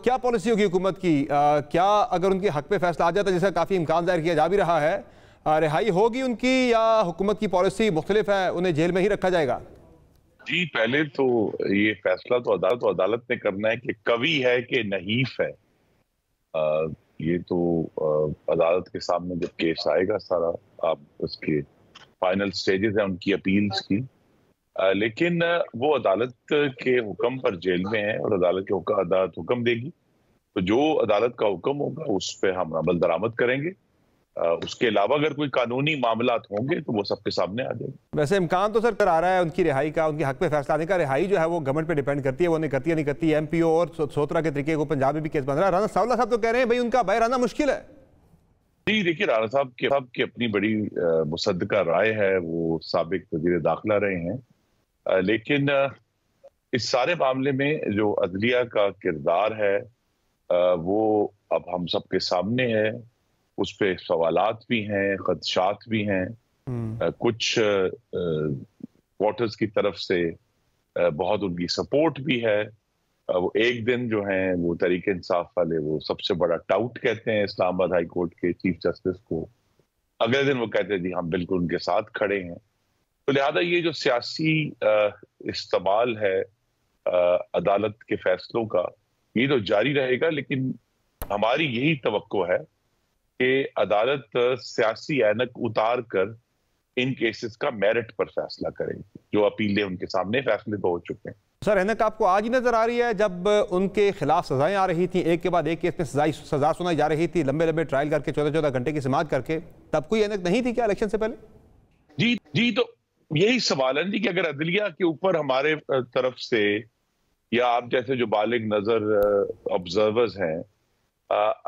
क्या पॉलिसी होगी हुकूमत की? क्या अगर उनके हक पे फैसला आ जाता है, जिसका काफ़ी इम्कान जाहिर किया जा भी रहा है, रिहाई होगी उनकी, या हुकूमत की पॉलिसी मुख्तलिफ है, उन्हें जेल में ही रखा जाएगा? जी, पहले तो ये फैसला तो अदालत ने करना है कि कवी है कि नहीफ है। ये तो अदालत के सामने जब केस आएगा सारा, आप उसके फाइनल स्टेजेस हैं उनकी अपील्स की। लेकिन वो अदालत के हुक्म पर जेल में है और अदालत हुक्म देगी, तो जो अदालत का हुक्म होगा उस पर हम अमल दरामद करेंगे। उसके अलावा अगर कोई कानूनी मामलात होंगे तो वो सबके सामने आ जाएंगे। वैसे इम्कान तो सर आ रहा है उनकी रिहाई का, उनके हक पे फैसला आने का। रिहाई जो है वो गवर्नमेंट पे डिपेंड करती है, वो नहीं करती है नहीं करती। MPO और सोतरा के तरीके को पंजाब में भी केस बन रहा है। राना सावला साहब तो कह रहे हैं भाई उनका बाहर आना मुश्किल है। जी देखिए, राणा साहब की अपनी बड़ी मुसद्दका राय है, वो साबिक वजीर दाखिला रहे हैं। लेकिन इस सारे मामले में जो अदलिया का किरदार है वो अब हम सबके सामने है। उस पे सवालात भी हैं, खदशात भी हैं। कुछ क्वार्टर्स की तरफ से बहुत उनकी सपोर्ट भी है। वो एक दिन जो हैं वो तहरीक इंसाफ वाले वो सबसे बड़ा टाउट कहते हैं इस्लामाबाद हाई कोर्ट के चीफ जस्टिस को, अगले दिन वो कहते हैं जी हम बिल्कुल उनके साथ खड़े हैं। तो लिहाजा ये जो सियासी इस्तेमाल है अदालत के फैसलों का, ये तो जारी रहेगा। लेकिन हमारी यही तवक्को है कि अदालत सियासी ऐनक उतार कर इन केसेस का मेरिट पर फैसला करेगी। जो अपीलें उनके सामने फैसले तो हो चुके हैं। सर ऐनक आपको आज ही नजर आ रही है? जब उनके खिलाफ सजाएं आ रही थी, एक के बाद एक केस में सजा सुनाई जा रही थी, लंबे लंबे ट्रायल करके 14-14 घंटे की समाअत करके, तब कोई ऐनक नहीं थी क्या इलेक्शन से पहले? जी तो यही सवाल है जी कि अगर अदलिया के ऊपर हमारे तरफ से या आप जैसे जो बालिग नजर ऑब्जर्वर्स हैं,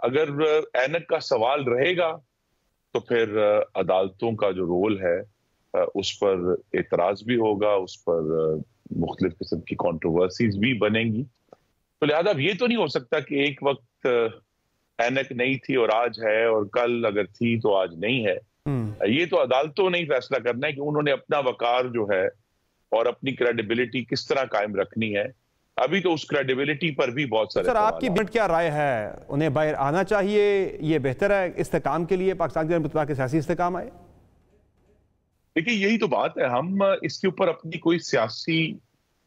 अगर ऐनक का सवाल रहेगा तो फिर अदालतों का जो रोल है उस पर एतराज भी होगा, उस पर मुख्तलिफ किस्म की कंट्रोवर्सीज भी बनेंगी। तो लिहाजा अब ये तो नहीं हो सकता कि एक वक्त ऐनक नहीं थी और आज है, और कल अगर थी तो आज नहीं है। ये तो अदालतों ने ही फैसला करना है कि उन्होंने अपना वकार जो है और अपनी क्रेडिबिलिटी किस तरह कायम रखनी है। अभी तो उस क्रेडिबिलिटी पर भी बहुत सारे सर आपकी क्या राय है, उन्हें बाहर आना चाहिए, ये बेहतर है इस्तेकाम के लिए, पाकिस्तान के मुतबा के सियासी इस्तेकाम आए? देखिए यही तो बात है, हम इसके ऊपर अपनी कोई सियासी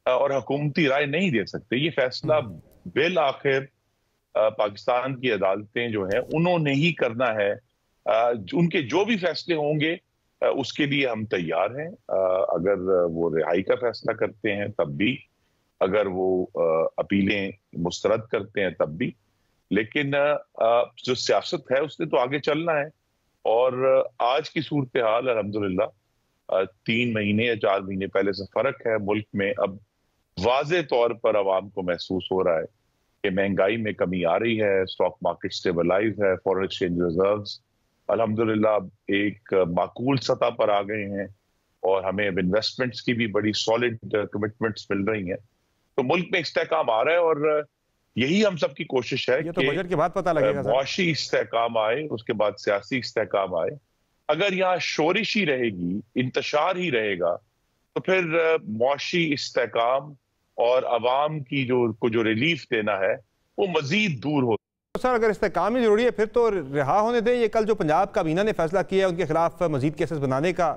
और हुकूमती राय नहीं दे सकते। ये फैसला बिल आखिर पाकिस्तान की अदालतें जो है उन्होंने ही करना है। उनके जो भी फैसले होंगे उसके लिए हम तैयार हैं। अगर वो रिहाई का फैसला करते हैं तब भी, अगर वो अपीलें मुस्तरद करते हैं तब भी, लेकिन जो सियासत है उसने तो आगे चलना है। और आज की सूरत हाल अल्हम्दुलिल्लाह 3 महीने या 4 महीने पहले से फर्क है। मुल्क में अब वाज़े तौर पर आवाम को महसूस हो रहा है कि महंगाई में कमी आ रही है, स्टॉक मार्केट स्टेबलाइज है, फॉरेन एक्सचेंज रिजर्व्स अल्हम्दुलिल्लाह एक माकूल सतह पर आ गए हैं और हमें अब इन्वेस्टमेंट्स की भी बड़ी सॉलिड कमिटमेंट्स मिल रही हैं। तो मुल्क में इस्तेहकाम आ रहा है और यही हम सबकी कोशिश है तो बजट के बाद पता लगेगा मुआशी इस्तेहकाम आए, उसके बाद सियासी इस्तेहकाम आए। अगर यहाँ शोरिश ही रहेगी, इंतशार ही रहेगा, तो फिर मुआशी इस्तेहकाम और अवाम की जो रिलीफ देना है वो मजीद दूर हो। तो सर अगर इस्तेहकाम ही जरूरी है फिर तो रिहा होने दें। ये कल जो पंजाब काबीना ने फैसला किया है उनके खिलाफ मजीद केसेस बनाने का,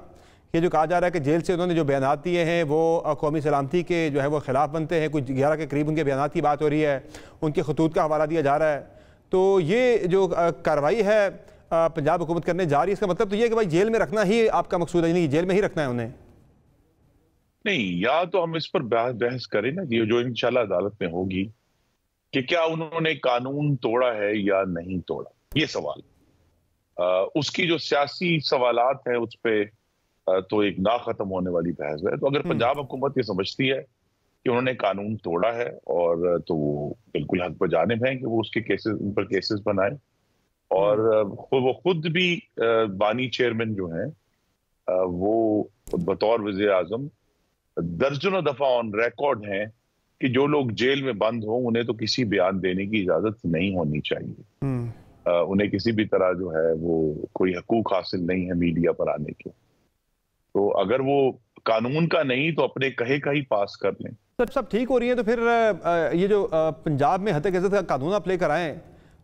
ये जो कहा जा रहा है कि जेल से उन्होंने जो बयानात दिए हैं वो कौमी सलामती के जो है वो खिलाफ बनते हैं, कुछ 11 के करीब उनके बयानात की बात हो रही है, उनके खतूत का हवाला दिया जा रहा है। तो ये जो कार्रवाई है पंजाब हुकूमत करने जा रही है, इसका मतलब तो ये है कि भाई जेल में रखना ही आपका मकसूद है, नहीं जेल में ही रखना है उन्हें? नहीं, या तो हम इस पर बहस करें ना जो इंशाल्लाह अदालत में होगी कि क्या उन्होंने कानून तोड़ा है या नहीं तोड़ा, ये सवाल। उसकी जो सियासी सवालात हैं उस पर तो एक ना खत्म होने वाली बहस है। तो अगर पंजाब हुकूमत ये समझती है कि उन्होंने कानून तोड़ा है और तो वो बिल्कुल हक बजानिब है कि वो उसके केसेस, उन पर केसेस बनाए। और वो खुद भी बानी चेयरमैन जो हैं वो बतौर वज़ीर आज़म दर्जनों दफा ऑन रिकॉर्ड हैं कि जो लोग जेल में बंद हों उन्हें तो किसी बयान देने की इजाजत नहीं होनी चाहिए। उन्हें किसी भी तरह जो है वो कोई हकूक हासिल नहीं है मीडिया पर आने के। तो अगर वो कानून का नहीं तो अपने कहे का ही पास कर लें। सर सब ठीक हो रही है तो फिर ये जो पंजाब में हत्या इज्जत का कानून आप लेकर आए,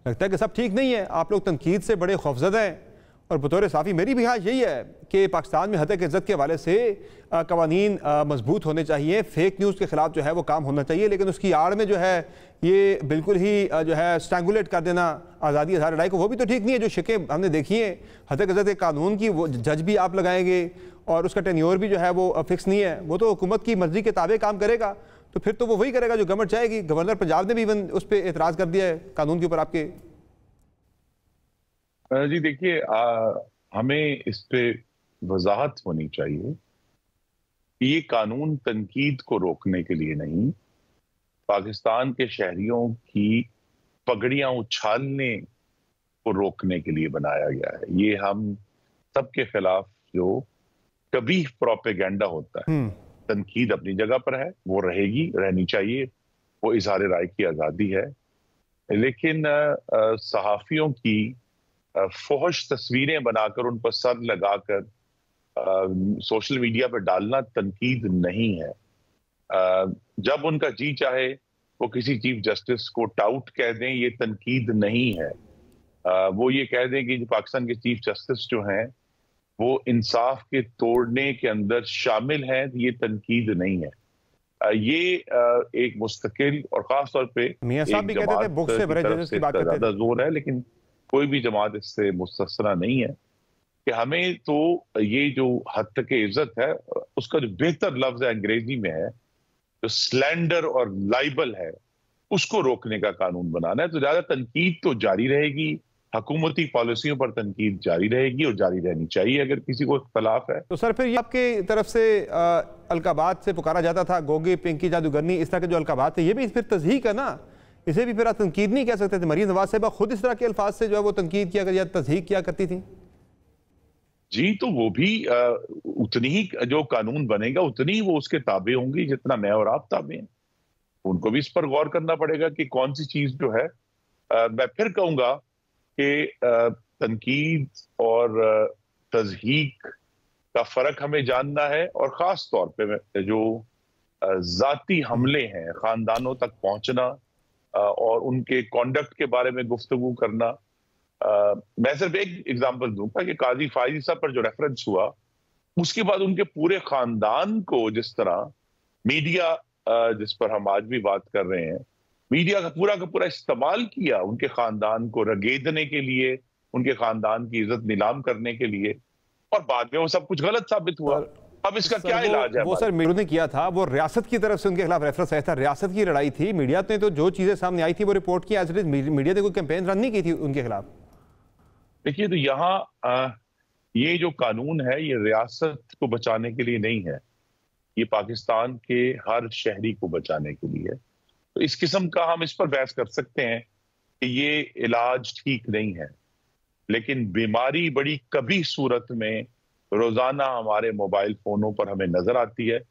लगता है कि सब ठीक नहीं है, आप लोग तनकीद से बड़े खौफजदा हैं। और बतौर साफ़ी मेरी भी हाँ यही है कि पाकिस्तान में हत्या इज्जत के हवाले से कवानीन मजबूत होने चाहिए, फेक न्यूज़ के खिलाफ जो है वो काम होना चाहिए, लेकिन उसकी आड़ में जो है ये बिल्कुल ही जो है स्ट्रैंगुलेट कर देना आज़ादी इज़हार राय को, वो भी तो ठीक नहीं है। जो शिकें हमने देखी हैं हत्या इज्जत के कानून की, वो जज भी आप लगाएंगे और उसका टेन्योर भी जो है वो फिक्स नहीं है, वो तो हुकूमत की मर्जी के ताबे काम करेगा। तो फिर तो वो वही करेगा जो गवर्नमेंट चाहेगी। गवर्नर पंजाब ने भी इवन उस पर एतराज़ कर दिया है कानून के ऊपर आपके। जी देखिए, हमें इस पे वजाहत होनी चाहिए कि ये कानून तनकीद को रोकने के लिए नहीं, पाकिस्तान के शहरियों की पगड़ियां उछालने को रोकने के लिए बनाया गया है। ये हम सबके खिलाफ जो कभी प्रोपेगेंडा होता है, तनकीद अपनी जगह पर है, वो रहेगी, रहनी चाहिए, वो इजहार राय की आज़ादी है। लेकिन सहाफ़ियों की फौहश तस्वीरें बनाकर उन पर सर लगाकर सोशल मीडिया पर डालना तनकीद नहीं है। जब उनका जी चाहे वो किसी चीफ जस्टिस को टाउट कह दें, ये तनकीद नहीं है। वो ये कह दें कि पाकिस्तान के चीफ जस्टिस जो हैं वो इंसाफ के तोड़ने के अंदर शामिल हैं, ये तनकीद नहीं है। ये एक मुस्तकिल और खास तौर पे मियां साहब भी कहते थे बुक से भरे जजेस की बात करते थे, जोर है, लेकिन कोई भी जमात इससे मुस्तस्ना नहीं है कि हमें तो ये जो हद तक इज्जत है उसका जो बेहतर लफ्ज अंग्रेजी में है, जो स्लैंडर और लाइबल है, उसको रोकने का कानून बनाना है। तो ज्यादा तनकीद तो जारी रहेगी, हुकूमती पॉलिसियों पर तनकीद जारी रहेगी और जारी रहनी चाहिए अगर किसी को इख्तलाफ है। तो सर फिर ये आपके तरफ से अलकाबात से पुकारा जाता था, गोगे, पिंकी, जादूगरनी, इस तरह के जो अलकाबात थे, ये भी फिर तज़हीक है ना, इसे भी फिर आप तनकीद नहीं कह सकते थे। मरीम नवाज साहिबा खुद इस तरह के अल्फाज से जो है वो तनकीद किया या तज़हीक किया करती थी। जी, तो वो भी उतनी ही जो कानून बनेगा उतनी ही वो उसके ताबे होंगी जितना मैं और आप ताबे हैं। उनको भी इस पर गौर करना पड़ेगा कि कौन सी चीज जो है, मैं फिर कहूंगा कि तनकीद और तज़हीक का फर्क हमें जानना है, और खास तौर पे जो जाती हमले हैं, खानदानों तक पहुंचना और उनके कॉन्डक्ट के बारे में गुफ्तगू करना। मैं सिर्फ एक एग्जांपल दूंगा कि काजी फायजी साहब पर जो रेफरेंस हुआ, उसके बाद उनके पूरे खानदान को जिस तरह मीडिया, जिस पर हम आज भी बात कर रहे हैं, मीडिया का पूरा इस्तेमाल किया उनके खानदान को रगेदने के लिए, उनके खानदान की इज्जत नीलाम करने के लिए, और बाद में वो सब कुछ गलत साबित हुआ। अब इसका क्या इलाज है? वो सर मीडिया ने किया था, वो रियासत की तरफ से उनके खिलाफ रेफरेंस आया था, रियासत की लड़ाई थी। मीडिया ने तो जो चीजें सामने आई थी वो रिपोर्ट की, एज इट इज मीडिया ने कोई कैंपेन रन नहीं की थी उनके खिलाफ। देखिए, तो यहाँ ये जो कानून है ये रियासत को बचाने के लिए नहीं है, ये पाकिस्तान के हर शहरी को बचाने के लिए है। तो इस किस्म का हम इस पर बहस कर सकते हैं कि ये इलाज ठीक नहीं है, लेकिन बीमारी बड़ी कभी सूरत में रोजाना हमारे मोबाइल फोनों पर हमें नजर आती है,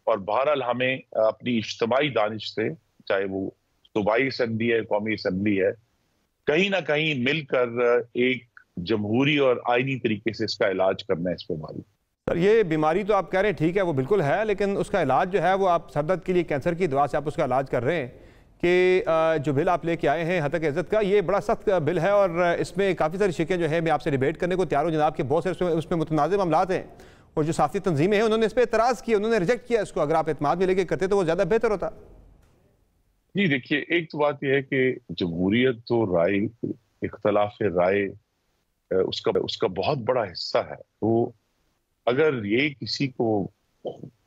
और बहरहाल हमें अपनी इज्तिमाई दानिश से, चाहे वो सूबाई असम्बली है, कौमी असम्बली है, कहीं ना कहीं मिलकर एक जमहूरी और आईनी तरीके से इसका इलाज करना है इस बीमारी। सर ये बीमारी तो आप कह रहे हैं ठीक है, वो बिल्कुल है, लेकिन उसका इलाज जो है वो आप सरदर्द के लिए कैंसर की दवा से आप उसका इलाज कर रहे हैं कि जो बिल आप लेके आए हैं हतक इज़्ज़त का, ये बड़ा सख्त बिल है और इसमें काफ़ी सारी शिकें जो है मैं आपसे डिबेट करने को तैयार हूँ जनाब के, बहुत सारे उसमें मुतनाज़ मामलात हैं, और जो साफ़ी तंजीमें हैं उन्होंने इस पर एतराज़ किया, उन्होंने रिजेक्ट किया इसको। अगर आप एतमाद में लेके करते तो वो ज़्यादा बेहतर होता। जी देखिए, एक तो बात यह है कि जमहूरियत तो राय, इख्तलाफ राय उसका बहुत बड़ा हिस्सा है। तो अगर ये किसी को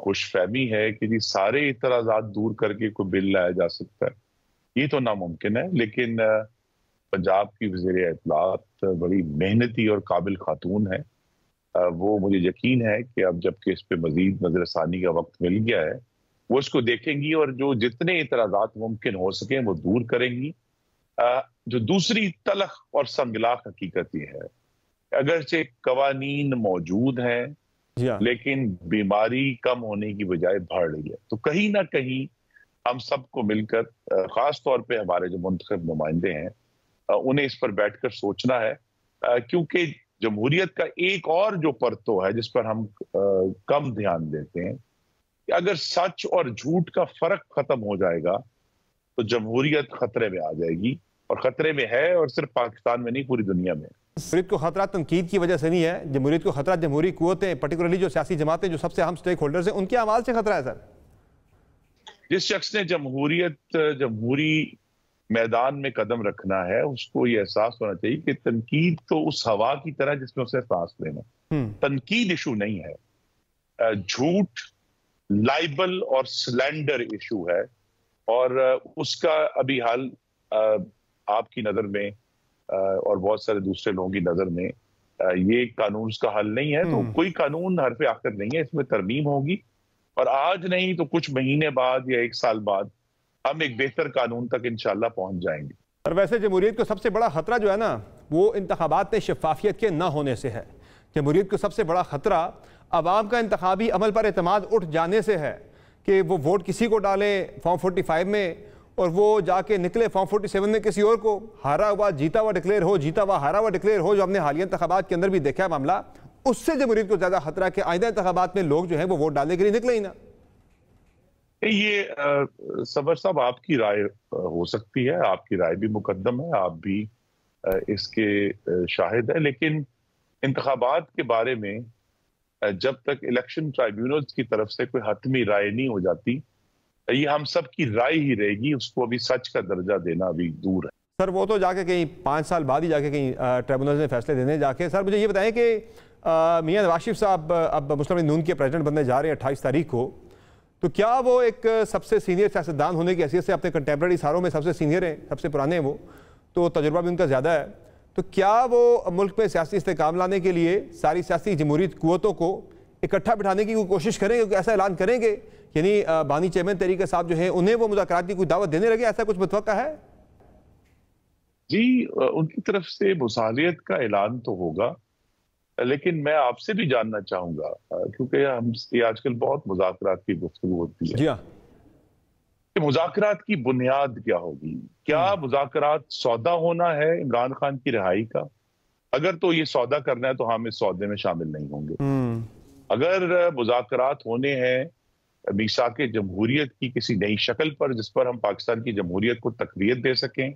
खुशफहमी है कि जी सारे इतराज़ात दूर करके कोई बिल लाया जा सकता है, ये तो नामुमकिन है। लेकिन पंजाब की वज़ीर इत्तलात बड़ी मेहनती और काबिल खातून है, वो मुझे यकीन है कि अब जबकि इस पे मजीद नजरसानी का वक्त मिल गया है, वो इसको देखेंगी और जो जितने इतराज़ात मुमकिन हो सके वो दूर करेंगी। जो दूसरी तलख और संगलाख हकीकत ये है, अगरचे कवानीन मौजूद हैं, लेकिन बीमारी कम होने की बजाय बढ़ रही है। तो कहीं ना कहीं हम सबको मिलकर, खास तौर पे हमारे जो मुंतखब नुमाइंदे हैं, उन्हें इस पर बैठकर सोचना है, क्योंकि जमहूरियत का एक और जो परतो है जिस पर हम कम ध्यान देते हैं, कि अगर सच और झूठ का फर्क खत्म हो जाएगा तो जमहूरियत खतरे में आ जाएगी, और खतरे में है, और सिर्फ पाकिस्तान में नहीं पूरी दुनिया में। जमहूरियत को खतरा तनकीद की वजह से नहीं है, जमहूरियत को खतरा जमहूरी कुव्वतें, पर्टिकुलरली जो सियासी जमातें जो सबसे अहम स्टेक होल्डर्स हैं, उनकी आवाज से खतरा है। सर जिस शख्स ने जमहूरी मैदान में कदम रखना है, उसको ये एहसास होना चाहिए कि तनकीद तो उस हवा की तरह जिसमें उसे सांस लेना, तनकीद इशू नहीं है, झूठ, लाइबल और स्लैंडर इशू है, और उसका अभी हाल आपकी नजर में और बहुत सारे दूसरे लोगों की नजर में ये कानून का हल नहीं है। तो कोई कानून हरफ आखिर नहीं है, इसमें तरमीम होगी, और आज नहीं तो कुछ महीने बाद या एक साल बाद हम एक बेहतर कानून तक इंशाल्लाह पहुंच जाएंगे। और वैसे जमहूरियत को सबसे बड़ा खतरा जो है ना, वो इंतखाबात में शफाफियत के ना होने से है। जमहूरियत को सबसे बड़ा खतरा अवाम का इंतखाबी अमल पर एतमाद उठ जाने से है, कि वो वोट किसी को डालें फॉर्म 45 में, और वो जाके निकले फॉर्म 47 में किसी और को, हारा हुआ जीता हुआ डिक्लेयर हो, जीता हुआ हारा हुआ डिक्लेयर हो, जो हमने हालिया इंतखाबात के अंदर भी देखा है मामला। उससे जमहूरियत को ज्यादा खतरा कि आइंदा इंतखाबात में लोग जो है वो वोट डालने के लिए निकले ही ना। ये सबर साहब, आपकी राय हो सकती है, आपकी राय भी मुकद्दम है, आप भी इसके शाहिद है, लेकिन इंतखाबात के बारे में जब तक इलेक्शन ट्राइब्यूनल्स की तरफ से कोई हतमी राय नहीं हो जाती, ये हम सब की राय ही रहेगी, उसको अभी सच का दर्जा देना अभी दूर है। सर वो तो जाके कहीं 5 साल बाद ही जाके कहीं ट्राइब्यूनल ने फैसले देने जाके। सर मुझे ये बताएं कि मियां नवाज शरीफ साहब अब मुस्लिम लीग नून के प्रेसिडेंट बनने जा रहे हैं 28 तारीख को, तो क्या वो एक सबसे सीनियर सियासतदान होने की हैसियत से अपने कंटेम्प्रेरी सारों में सबसे सीनियर हैं, सबसे पुराने हैं वो, तो तजुर्बा भी उनका ज़्यादा है, तो क्या वो मुल्क में सियासी इस्तेकाम लाने के लिए सारी सियासी जमहूरियत कुव्वतों को इकट्ठा बिठाने की कोशिश करेंगे, ऐसा ऐलान करेंगे, यानी बानी चेयरमैन तरीके साहब जो है उन्हें वो मुज़ाकरात की कोई दावत देने लगे, ऐसा कुछ मुतवक्का है? जी, उनकी तरफ से मुसालियत का ऐलान तो होगा, लेकिन मैं आपसे भी जानना चाहूंगा, क्योंकि हम आजकल बहुत मुज़ाकरात की गुफ्तगू होती है। जी हाँ। कि मुज़ाकरात की बुनियाद क्या होगी। क्या मुज़ाकरात सौदा होना है इमरान खान की रिहाई का? अगर तो ये सौदा करना है तो हम इस सौदे में शामिल नहीं होंगे। अगर मुज़ाकरात होने हैं मीसाक जमहूरियत की किसी नई शक्ल पर जिस पर हम पाकिस्तान की जमहूरियत को तक़वियत दे सकें,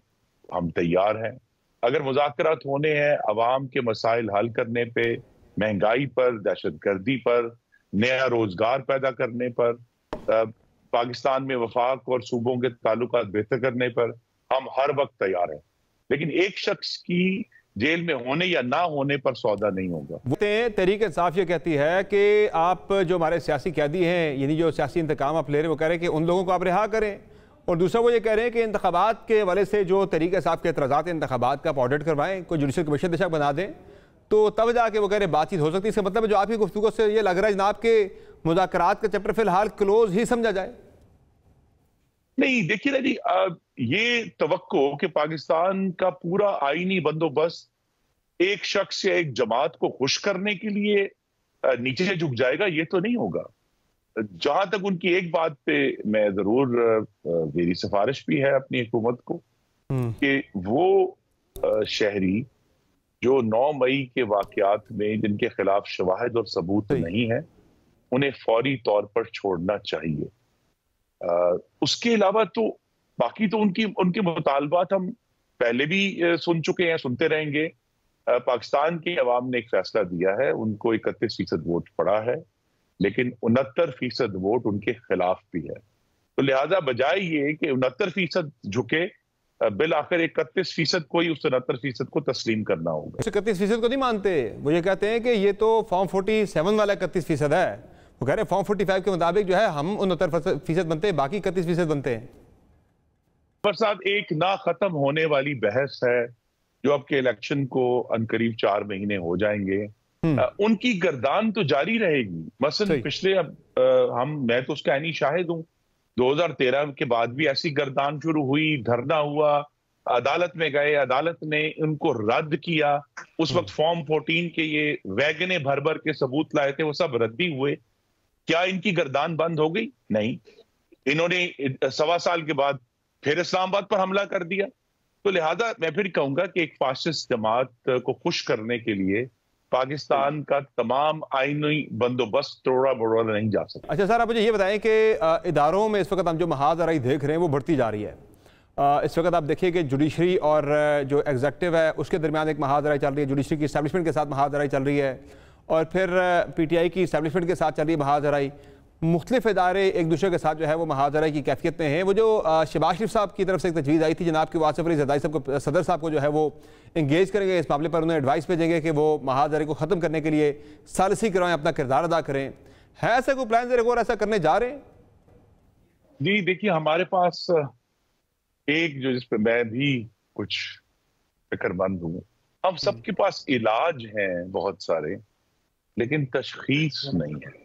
हम तैयार हैं। अगर मुज़ाकरात होने हैं अवाम के मसाइल हल करने पे, महंगाई पर, दहशतगर्दी पर, नया रोजगार पैदा करने पर, पाकिस्तान में वफाक और सूबों के ताल्लुकात बेहतर करने पर, हम हर वक्त तैयार हैं। लेकिन एक शख्स की जेल में होने या ना होने पर सौदा नहीं होगा। तहरीक इंसाफ ये कहती है कि आप जो हमारे सियासी कैदी हैं, यानी जो सियासी इंतकाम आप ले रहे हैं, वो कह रहे हैं कि उन लोगों को आप रिहा करें। और दूसरा वो ये कह रहे हैं कि इंतखाबात के हवाले से जो तहरीक इंसाफ के एतराज़ात इंतखाबात का आप ऑडिट करवाएं, कोई जुडिशल कमीशन दिशा बना दें, तो तब जाके वो कह रहे बातचीत हो सकती है। इसका मतलब है जो आपकी गुफ्तगू से ये लग रहा है जनाब के मुज़ाकरात का चैप्टर फिलहाल क्लोज ही समझा जाए। नहीं, देखिए ना जी, ये तवक्को कि पाकिस्तान का पूरा आईनी बंदोबस्त एक शख्स या एक जमात को खुश करने के लिए नीचे से झुक जाएगा, ये तो नहीं होगा। जहां तक उनकी एक बात पे मैं जरूर मेरी सिफारिश भी है अपनी हुकूमत को कि वो शहरी जो 9 मई के वाकयात में जिनके खिलाफ शवाहिद और सबूत नहीं है, उन्हें फौरी तौर पर छोड़ना चाहिए। उसके अलावा तो बाकी तो उनके मुतालबात हम पहले भी सुन चुके हैं, सुनते रहेंगे। पाकिस्तान के अवाम ने एक फैसला दिया है, उनको 31% वोट पड़ा है, लेकिन 69% वोट उनके खिलाफ भी है। तो लिहाजा बजाय ये कि 69% झुके, बिल आखिर 31% को ही उस 69% को तस्लीम करना होगा। 31% को नहीं मानते, वो ये कहते हैं कि ये तो फॉर्म 47 वाला 31% है। वो कह रहे हैं फॉर्म 45 के मुताबिक जो है हम 69% बनते हैं, बाकी 31% बनते हैं। पर साहब, एक ना खत्म होने वाली बहस है जो आपके इलेक्शन को अनकरीब 4 महीने हो जाएंगे, उनकी गर्दान तो जारी रहेगी। मसलन पिछले मैं तो उसका ऐनी शाहिद हूं, 2013 के बाद भी ऐसी गर्दान शुरू हुई, धरना हुआ, अदालत में गए, अदालत ने उनको रद्द किया। उस वक्त फॉर्म 14 के ये वैगने भर भर के सबूत लाए थे, वो सब रद्दी हुए। क्या इनकी गर्दान बंद हो गई? नहीं, इन्होंने 1.25 साल के बाद फिर इस्लामाबाद पर हमला कर दिया। तो लिहाजा मैं फिर कहूंगा कि एक फाशिस्ट जमात को खुश करने के लिए पाकिस्तान का तमाम आईनी बंदोबस्त तोड़ा मरोड़ा नहीं जा सकता। अच्छा सर, आप मुझे ये बताएं कि इदारों में इस वक्त हम जो महाजराई देख रहे हैं वो बढ़ती जा रही है। इस वक्त आप देखिए कि जुडिशरी और जो एग्जेक्टिव है उसके दरमियान एक महाजराई चल रही है, जुडिशरी की इस्टेब्लिशमेंट के साथ महाजराई चल रही है, और फिर PTI की इस्टेब्लिशमेंट के साथ चल रही है महाजराई। मुख्तलिफ इदारे एक दूसरे के साथ जो है वो महाजराई की कैफियत में हैं। वो जो शहबाज शरीफ साहब की तरफ से एक तजवीज़ आई थी जनाब की आसिफ अली ज़रदारी साहब को, सदर साहब को जो है वो इंगेज करेंगे इस मामले पर, उन्हें एडवाइस भेजेंगे कि वो महाजराई को ख़त्म करने के लिए सालिसी करवाएं, अपना किरदार अदा करें। है ऐसा कोई प्लान ज़रा और ऐसा करने जा रहे हैं? जी देखिए, हमारे पास एक जो जिस पे मैं भी कुछ फिक्रमंद हूँ, हम सबके पास इलाज हैं बहुत सारे, लेकिन तशखीस नहीं है।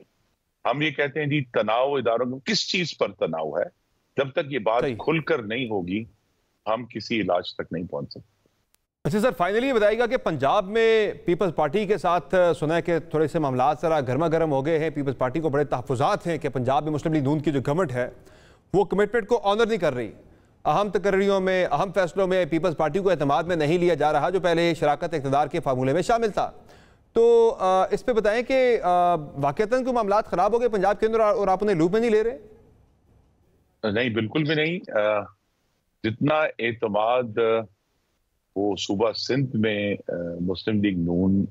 हम ये कहते हैं जी तनाव इदारों में, किस चीज पर तनाव है? जब तक ये बात खुलकर नहीं होगी हम किसी इलाज तक नहीं पहुंच सकते। अच्छा सर, फाइनली ये बताइएगा कि पंजाब में पीपल्स पार्टी के साथ सुना है कि थोड़े से मामला जरा गर्मा गर्म हो गए हैं। पीपल्स पार्टी को बड़े तहफ़्फ़ुज़ात हैं कि पंजाब में मुस्लिम लीग नून की जो गवर्नमेंट है वो कमिटमेंट को ऑनर नहीं कर रही। अहम तकर्रियों में, अहम फैसलों में पीपल्स पार्टी को एतमाद में नहीं लिया जा रहा, जो पहले शराकत इक़्तिदार के फार्मूले में शामिल था। तो इस पे बताएं कि वाक़तन कोई मामला ख़राब हो गए पंजाब के अंदर और आप उन्हें लूप में नहीं ले रहे? नहीं, बिल्कुल भी नहीं। जितना एतमाद वो सूबा सिंध में मुस्लिम लीग नून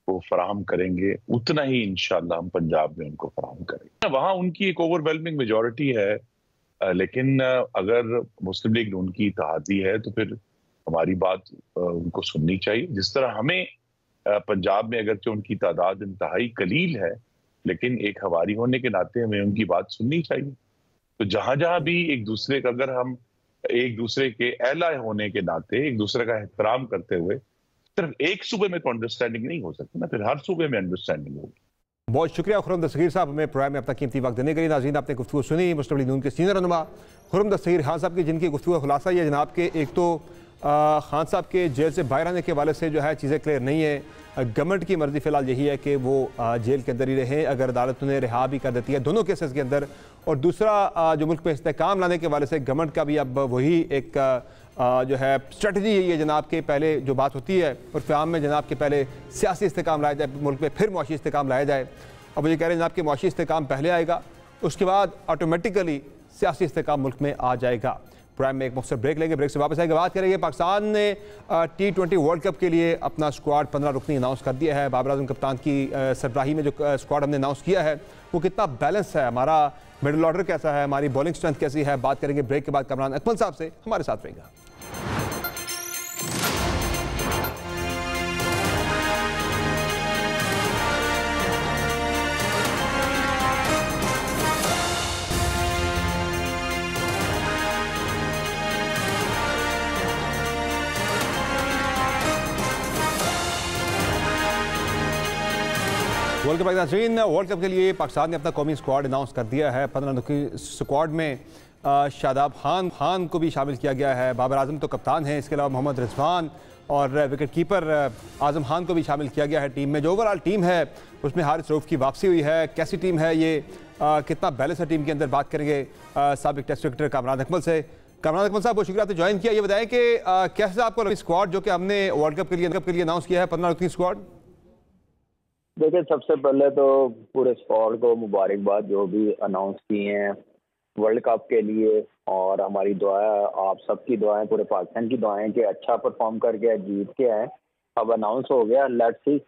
को फराहम करेंगे, उतना ही इंशाअल्लाह हम पंजाब में उनको फराहम करेंगे। वहाँ उनकी एक ओवरवेलमिंग मेजॉरिटी है, लेकिन अगर मुस्लिम लीग नून की इत्तेहादी है तो फिर हमारी बात उनको सुननी चाहिए। जिस तरह हमें पंजाब में अगरचे उनकी तादाद इंतहाई कलील है, लेकिन एक हवारी होने के नाते हमें उनकी बात सुननी चाहिए। तो जहां जहां भी एक दूसरे का, अगर हम एक दूसरे के एला होने के नाते एक दूसरे का एहतराम करते हुए, सिर्फ एक सूबे में तो अंडरस्टैंडिंग नहीं हो सकती ना, फिर हर सूबे में अंडरस्टैंडिंग होगी। बहुत शुक्रिया खुर्रम दस्तगीर साहब, हमें प्रोग्राम में अपना कीमती वक्त देने के लिए। नाज़रीन, आपने गुफ्तगू सुनी मुस्लिम लीग नून के सीनियर रहनुमा खुर्रम दस्तगीर खान साहब की, जिनकी गुफ्तगू का खुलासा ये जनाब के एक तो खान साहब के जेल से बाहर आने के हवाले से जो है चीज़ें क्लियर नहीं है। गवर्नमेंट की मर्जी फ़िलहाल यही है कि वो जेल के अंदर ही रहें। अगर अदालत उन्हें रिहा भी कर देती है दोनों केसेस के अंदर, और दूसरा जो मुल्क में इस्तेहकाम लाने के वाले से गवर्नमेंट का भी अब वही एक जो है स्ट्रेटजी है ये जनाब के पहले जो बात होती है और फ़ाम में जनाब के पहले सियासी इस्तेहकाम लाया जाए मुल्क में, फिर मुआशी इस्तेहकाम लाया जाए। अब ये कह रहे हैं जनाब कि मुआशी इस्तेहकाम पहले आएगा, उसके बाद ऑटोमेटिकली सियासी इस्तेहकाम मुल्क में आ जाएगा। प्राइम में एक मुख्तसर ब्रेक लेंगे, ब्रेक से वापस आएंगे, बात करेंगे पाकिस्तान ने T20 वर्ल्ड कप के लिए अपना स्क्वाड 15 रुकनी अनाउंस कर दिया है। बाबर आजम कप्तान की सरबराही में जो स्क्वाड हमने अनाउंस किया है वो कितना बैलेंस है, हमारा मिडिल ऑर्डर कैसा है, हमारी बॉलिंग स्ट्रेंथ कैसी है, बात करेंगे ब्रेक के बाद कमरान अकमल साहब से। हमारे साथ रहेगा। वर्ल्ड कप नाज़रीन, वर्ल्ड कप के लिए पाकिस्तान ने अपना कौमी स्क्वाड अनाउंस कर दिया है। 15 की स्क्वाड में शादाब खान को भी शामिल किया गया है। बाबर आजम तो कप्तान हैं, इसके अलावा मोहम्मद रिजवान और विकेट कीपर आजम खान को भी शामिल किया गया है टीम में। जो ओवरऑल टीम है उसमें हारिस रऊफ की वापसी हुई है। कैसी टीम है ये, कितना बैलेंस है टीम के अंदर, बात करेंगे साबिक टेस्ट क्रिकेटर कामरान अकमल से। कामरान अकमल साहब, बहुत शुक्रिया आपने ज्वाइन किया। ये बताएं कि कैसे आपको स्क्वाड जो कि हमने वर्ल्ड कप के लिए अनाउंस किया है 15 की स्क्वाड? देखिए, सबसे पहले तो पूरे स्क्वाड को मुबारकबाद जो भी अनाउंस किए हैं वर्ल्ड कप के लिए, और हमारी दुआ, आप सबकी दुआएं, पूरे पाकिस्तान की दुआएं कि अच्छा परफॉर्म करके जीत के आए। अब अनाउंस हो गया, लेट्स सी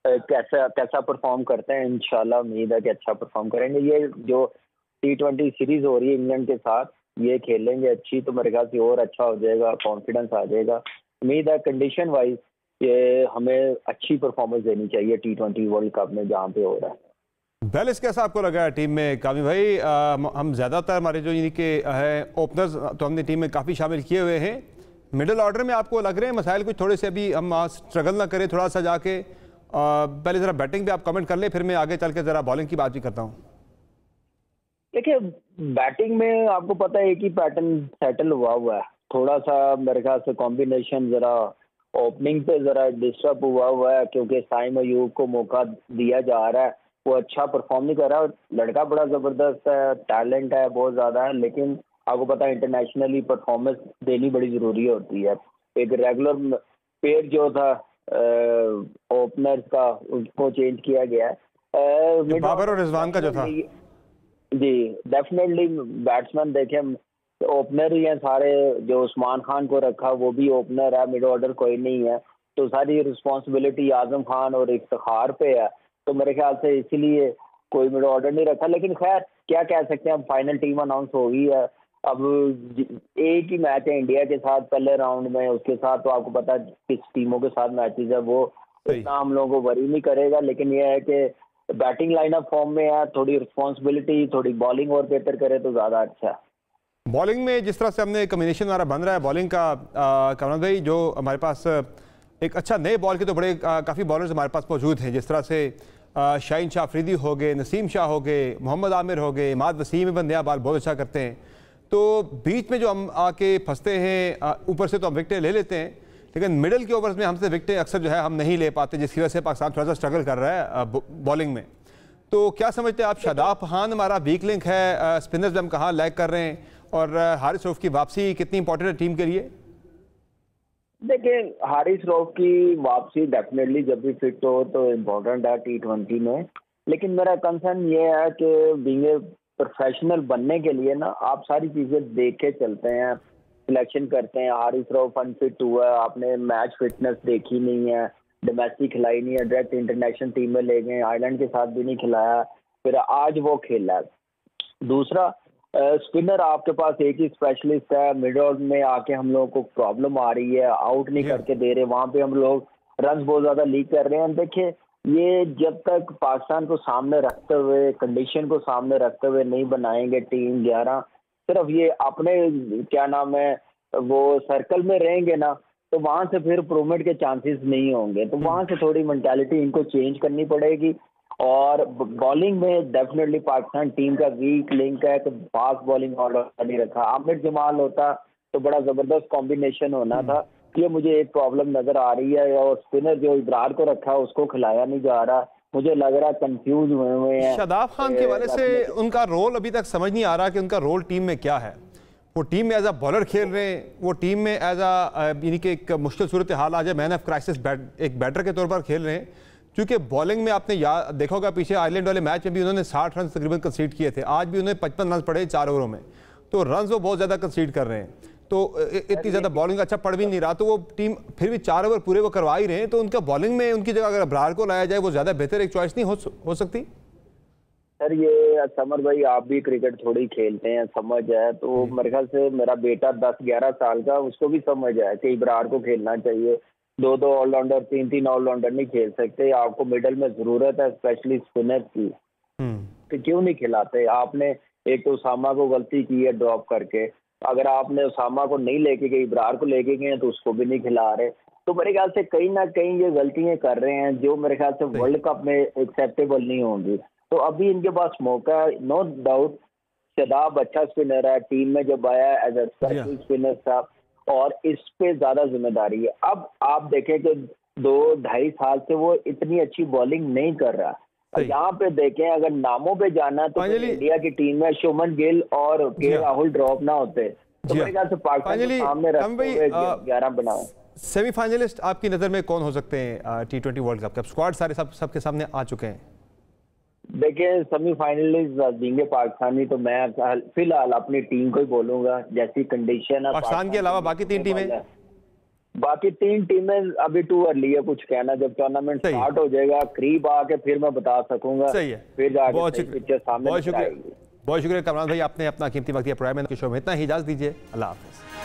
कैसा परफॉर्म करते हैं। इंशाल्लाह उम्मीद है कि अच्छा परफॉर्म करेंगे। ये जो T20 सीरीज हो रही है इंग्लैंड के साथ, ये खेलेंगे अच्छी तो मेरे ख्याल से और अच्छा हो जाएगा, कॉन्फिडेंस आ जाएगा। उम्मीद है कंडीशन वाइज ये हमें अच्छी परफॉर्मेंस देनी चाहिए T20 वर्ल्ड कप में जहाँ पे हो रहा है। बैलेंस कैसा आपको लगा है टीम में कामी भाई? हम ज़्यादातर हमारे जो यानी कि है ओपनर्स तो हमने टीम में काफ़ी शामिल किए हुए हैं। मिडिल ऑर्डर में आपको लग रहे हैं मसाइल कुछ थोड़े से अभी हम स्ट्रगल ना करें थोड़ा सा जाके? पहले ज़रा बैटिंग पे आप कमेंट कर ले, फिर मैं आगे चल के ज़रा बॉलिंग की बात भी करता हूँ। देखिए, बैटिंग में आपको पता है एक ही पैटर्न सेटल हुआ है। थोड़ा सा मेरे ख्याल से कॉम्बिनेशन ज़रा ओपनिंग पे ज़रा डिस्टर्ब हुआ है, क्योंकि साइम अयूब को मौका दिया जा रहा है। वो अच्छा परफॉर्म नहीं कर रहा। लड़का बड़ा ज़बरदस्त है, टैलेंट है बहुत ज़्यादा है, लेकिन आपको पता है इंटरनेशनली परफॉर्मेंस देनी बड़ी ज़रूरी होती है। एक रेगुलर पेयर जो था ओपनर्स का, उसको चेंज किया गया है। बाबर और रिजवान का जो था, जी डेफिनेटली बैट्समैन देखें ओपनर ही हैं सारे। जो उस्मान खान को रखा वो भी ओपनर है, मिड ऑर्डर कोई नहीं है, तो सारी रिस्पांसिबिलिटी आजम खान और इफ्तिखार पे है। तो मेरे ख्याल से इसीलिए कोई मिड ऑर्डर नहीं रखा। लेकिन खैर क्या कह सकते हैं, अब फाइनल टीम अनाउंस हो गई है। अब एक ही मैच है इंडिया के साथ पहले राउंड में, उसके साथ तो आपको पता है किस टीमों के साथ मैचेस है, वो इतना हम लोगों को वरी नहीं करेगा। लेकिन यह है कि बैटिंग लाइनअप फॉर्म में है, थोड़ी रिस्पॉन्सिबिलिटी, थोड़ी बॉलिंग और बेहतर करे तो ज़्यादा अच्छा है। बॉलिंग में जिस तरह से हमने कम्बिनेशन हमारा बन रहा है बॉलिंग का, कमरान भाई जो हमारे पास एक अच्छा नए बॉल के तो बड़े काफ़ी बॉलर्स हमारे पास मौजूद हैं, जिस तरह से शाहीन शाह अफरीदी हो गए, नसीम शाह हो गए, मोहम्मद आमिर हो गए, इमाद वसीम में नया बॉल बहुत अच्छा करते हैं। तो बीच में जो हम आके फंसते हैं, ऊपर से तो हम विकटें ले लेते हैं, लेकिन मिडल के ओवर्स में हमसे विकटें अक्सर जो है हम नहीं ले पाते, जिसकी वजह से पाकिस्तान थोड़ा सा स्ट्रगल कर रहा है बॉलिंग में। तो क्या समझते हैं आप, शादाब खान हमारा वीक लिंक है, स्पिनर्स में हम कहाँ लैग कर रहे हैं, और हारिस रऊफ की वापसी कितनी इंपॉर्टेंट है टीम के लिए? देखिए, हारिस रऊफ की वापसी डेफिनेटली जब भी फिट हो तो इम्पोर्टेंट है T20 में। लेकिन मेरा कंसर्न ये है कि बीइंग ए प्रोफेशनल बनने के लिए ना आप सारी चीज़ें देख के चलते हैं, सिलेक्शन करते हैं। हारिस रऊफ अनफिट हुआ है, आपने मैच फिटनेस देखी नहीं है, डोमेस्टिक खिलाई नहीं है, डायरेक्ट इंटरनेशनल टीम में ले गए, आयरलैंड के साथ भी नहीं खिलाया, फिर आज वो खेला है। दूसरा, स्पिनर आपके पास एक ही स्पेशलिस्ट है, मिड ऑर्डर में आके हम लोगों को प्रॉब्लम आ रही है, आउट नहीं करके दे रहे, वहां पे हम लोग रन बहुत ज्यादा लीक कर रहे हैं। देखिए, ये जब तक पाकिस्तान को सामने रखते हुए, कंडीशन को सामने रखते हुए नहीं बनाएंगे टीम 11, सिर्फ ये अपने क्या नाम है वो सर्कल में रहेंगे ना, तो वहां से फिर इम्प्रूवमेंट के चांसेस नहीं होंगे। तो वहां से थोड़ी मेंटालिटी इनको चेंज करनी पड़ेगी। और बॉलिंग में डेफिनेटली पाकिस्तान टीम का वीक लिंक है कि फास्ट बॉलिंग ऑर्डर नहीं रखा। आमिर जमाल होता तो बड़ा जबरदस्त कॉम्बिनेशन होना था। ये मुझे एक प्रॉब्लम नजर आ रही है। और स्पिनर जो इब्रार को रखा है उसको खिलाया नहीं जा रहा, मुझे लग रहा है कंफ्यूज हुए हैं। शादाब खान के वाले से उनका रोल अभी तक समझ नहीं आ रहा कि उनका रोल टीम में क्या है। वो टीम में एज अ बॉलर खेल रहे हैं, वो टीम में एज अ यानी कि एक मुश्किल सूरत हाल आ जाए मैन ऑफ क्राइसिस एक बैटर के तौर पर खेल रहे हैं, क्योंकि बॉलिंग में आपने याद देखा होगा पीछे आयरलैंड वाले मैच में भी उन्होंने 60 रन तकरीबन कंसीड किए थे, आज भी उन्होंने 55 रन पड़े 4 ओवरों में, तो रन वो बहुत ज़्यादा कंसीड कर रहे हैं, तो इतनी ज़्यादा बॉलिंग अच्छा पड़ भी नहीं रहा, तो वो टीम फिर भी 4 ओवर पूरे वो करवा ही रहे हैं, तो उनका बॉलिंग में उनकी जगह अगर अब्रार को लाया जाए वो ज़्यादा बेहतर एक चॉइस नहीं हो सकती? सर ये समर भाई आप भी क्रिकेट थोड़ी खेलते हैं, समझ है, तो मेरे ख्याल से मेरा बेटा 10-11 साल का, उसको भी समझ है कि इब्रार को खेलना चाहिए। 2-2 ऑलराउंडर 3-3 ऑलराउंडर नहीं खेल सकते, आपको मिडल में जरूरत है स्पेशली स्पिनर की, तो क्यों नहीं खिलाते? आपने एक तो उसामा को गलती की है ड्रॉप करके, अगर आपने उसामा को नहीं लेके गए इब्रार को लेके गए तो उसको भी नहीं खिला रहे, तो मेरे ख्याल से कहीं ना कहीं ये गलतियां कर रहे हैं जो मेरे ख्याल से वर्ल्ड कप में एक्सेप्टेबल नहीं होंगी। तो अभी इनके पास मौका है, नो डाउट। शादाब अच्छा स्पिनर है, टीम में जब आया एज अ स्पेशल स्पिनर था, और इस पे ज्यादा जिम्मेदारी है। अब आप देखें कि 2-2.5 साल से वो इतनी अच्छी बॉलिंग नहीं कर रहा। यहाँ पे देखें अगर नामों पे जाना तो इंडिया की टीम में शुभमन गिल और के राहुल ड्रॉप ना होते तो मेरे ख्याल से पाकिस्तान को सामने रखते हुए 11 बनाओ। सेमीफाइनलिस्ट आपकी नजर में कौन हो सकते हैं T20 वर्ल्ड कप? स्क्वाड सारे सबके सामने आ चुके हैं। देखिए सेमीफाइनलिस्ट देंगे पाकिस्तानी, तो मैं फिलहाल अपनी टीम को ही बोलूंगा जैसी कंडीशन है। पाकिस्तान के अलावा बाकी 3 टीमें अभी टू अर्ली है कुछ कहना, जब टूर्नामेंट स्टार्ट हो जाएगा करीब आके फिर मैं बता सकूंगा। सही है, फिर जाके पिक्चर सामने बहुत शुक्रिया कमरान भाई, आपने अपना कीमती वक्त दिया प्रोग्राम में। शो में इतना ही, इजाजत दीजिए, अल्लाह हाफिज।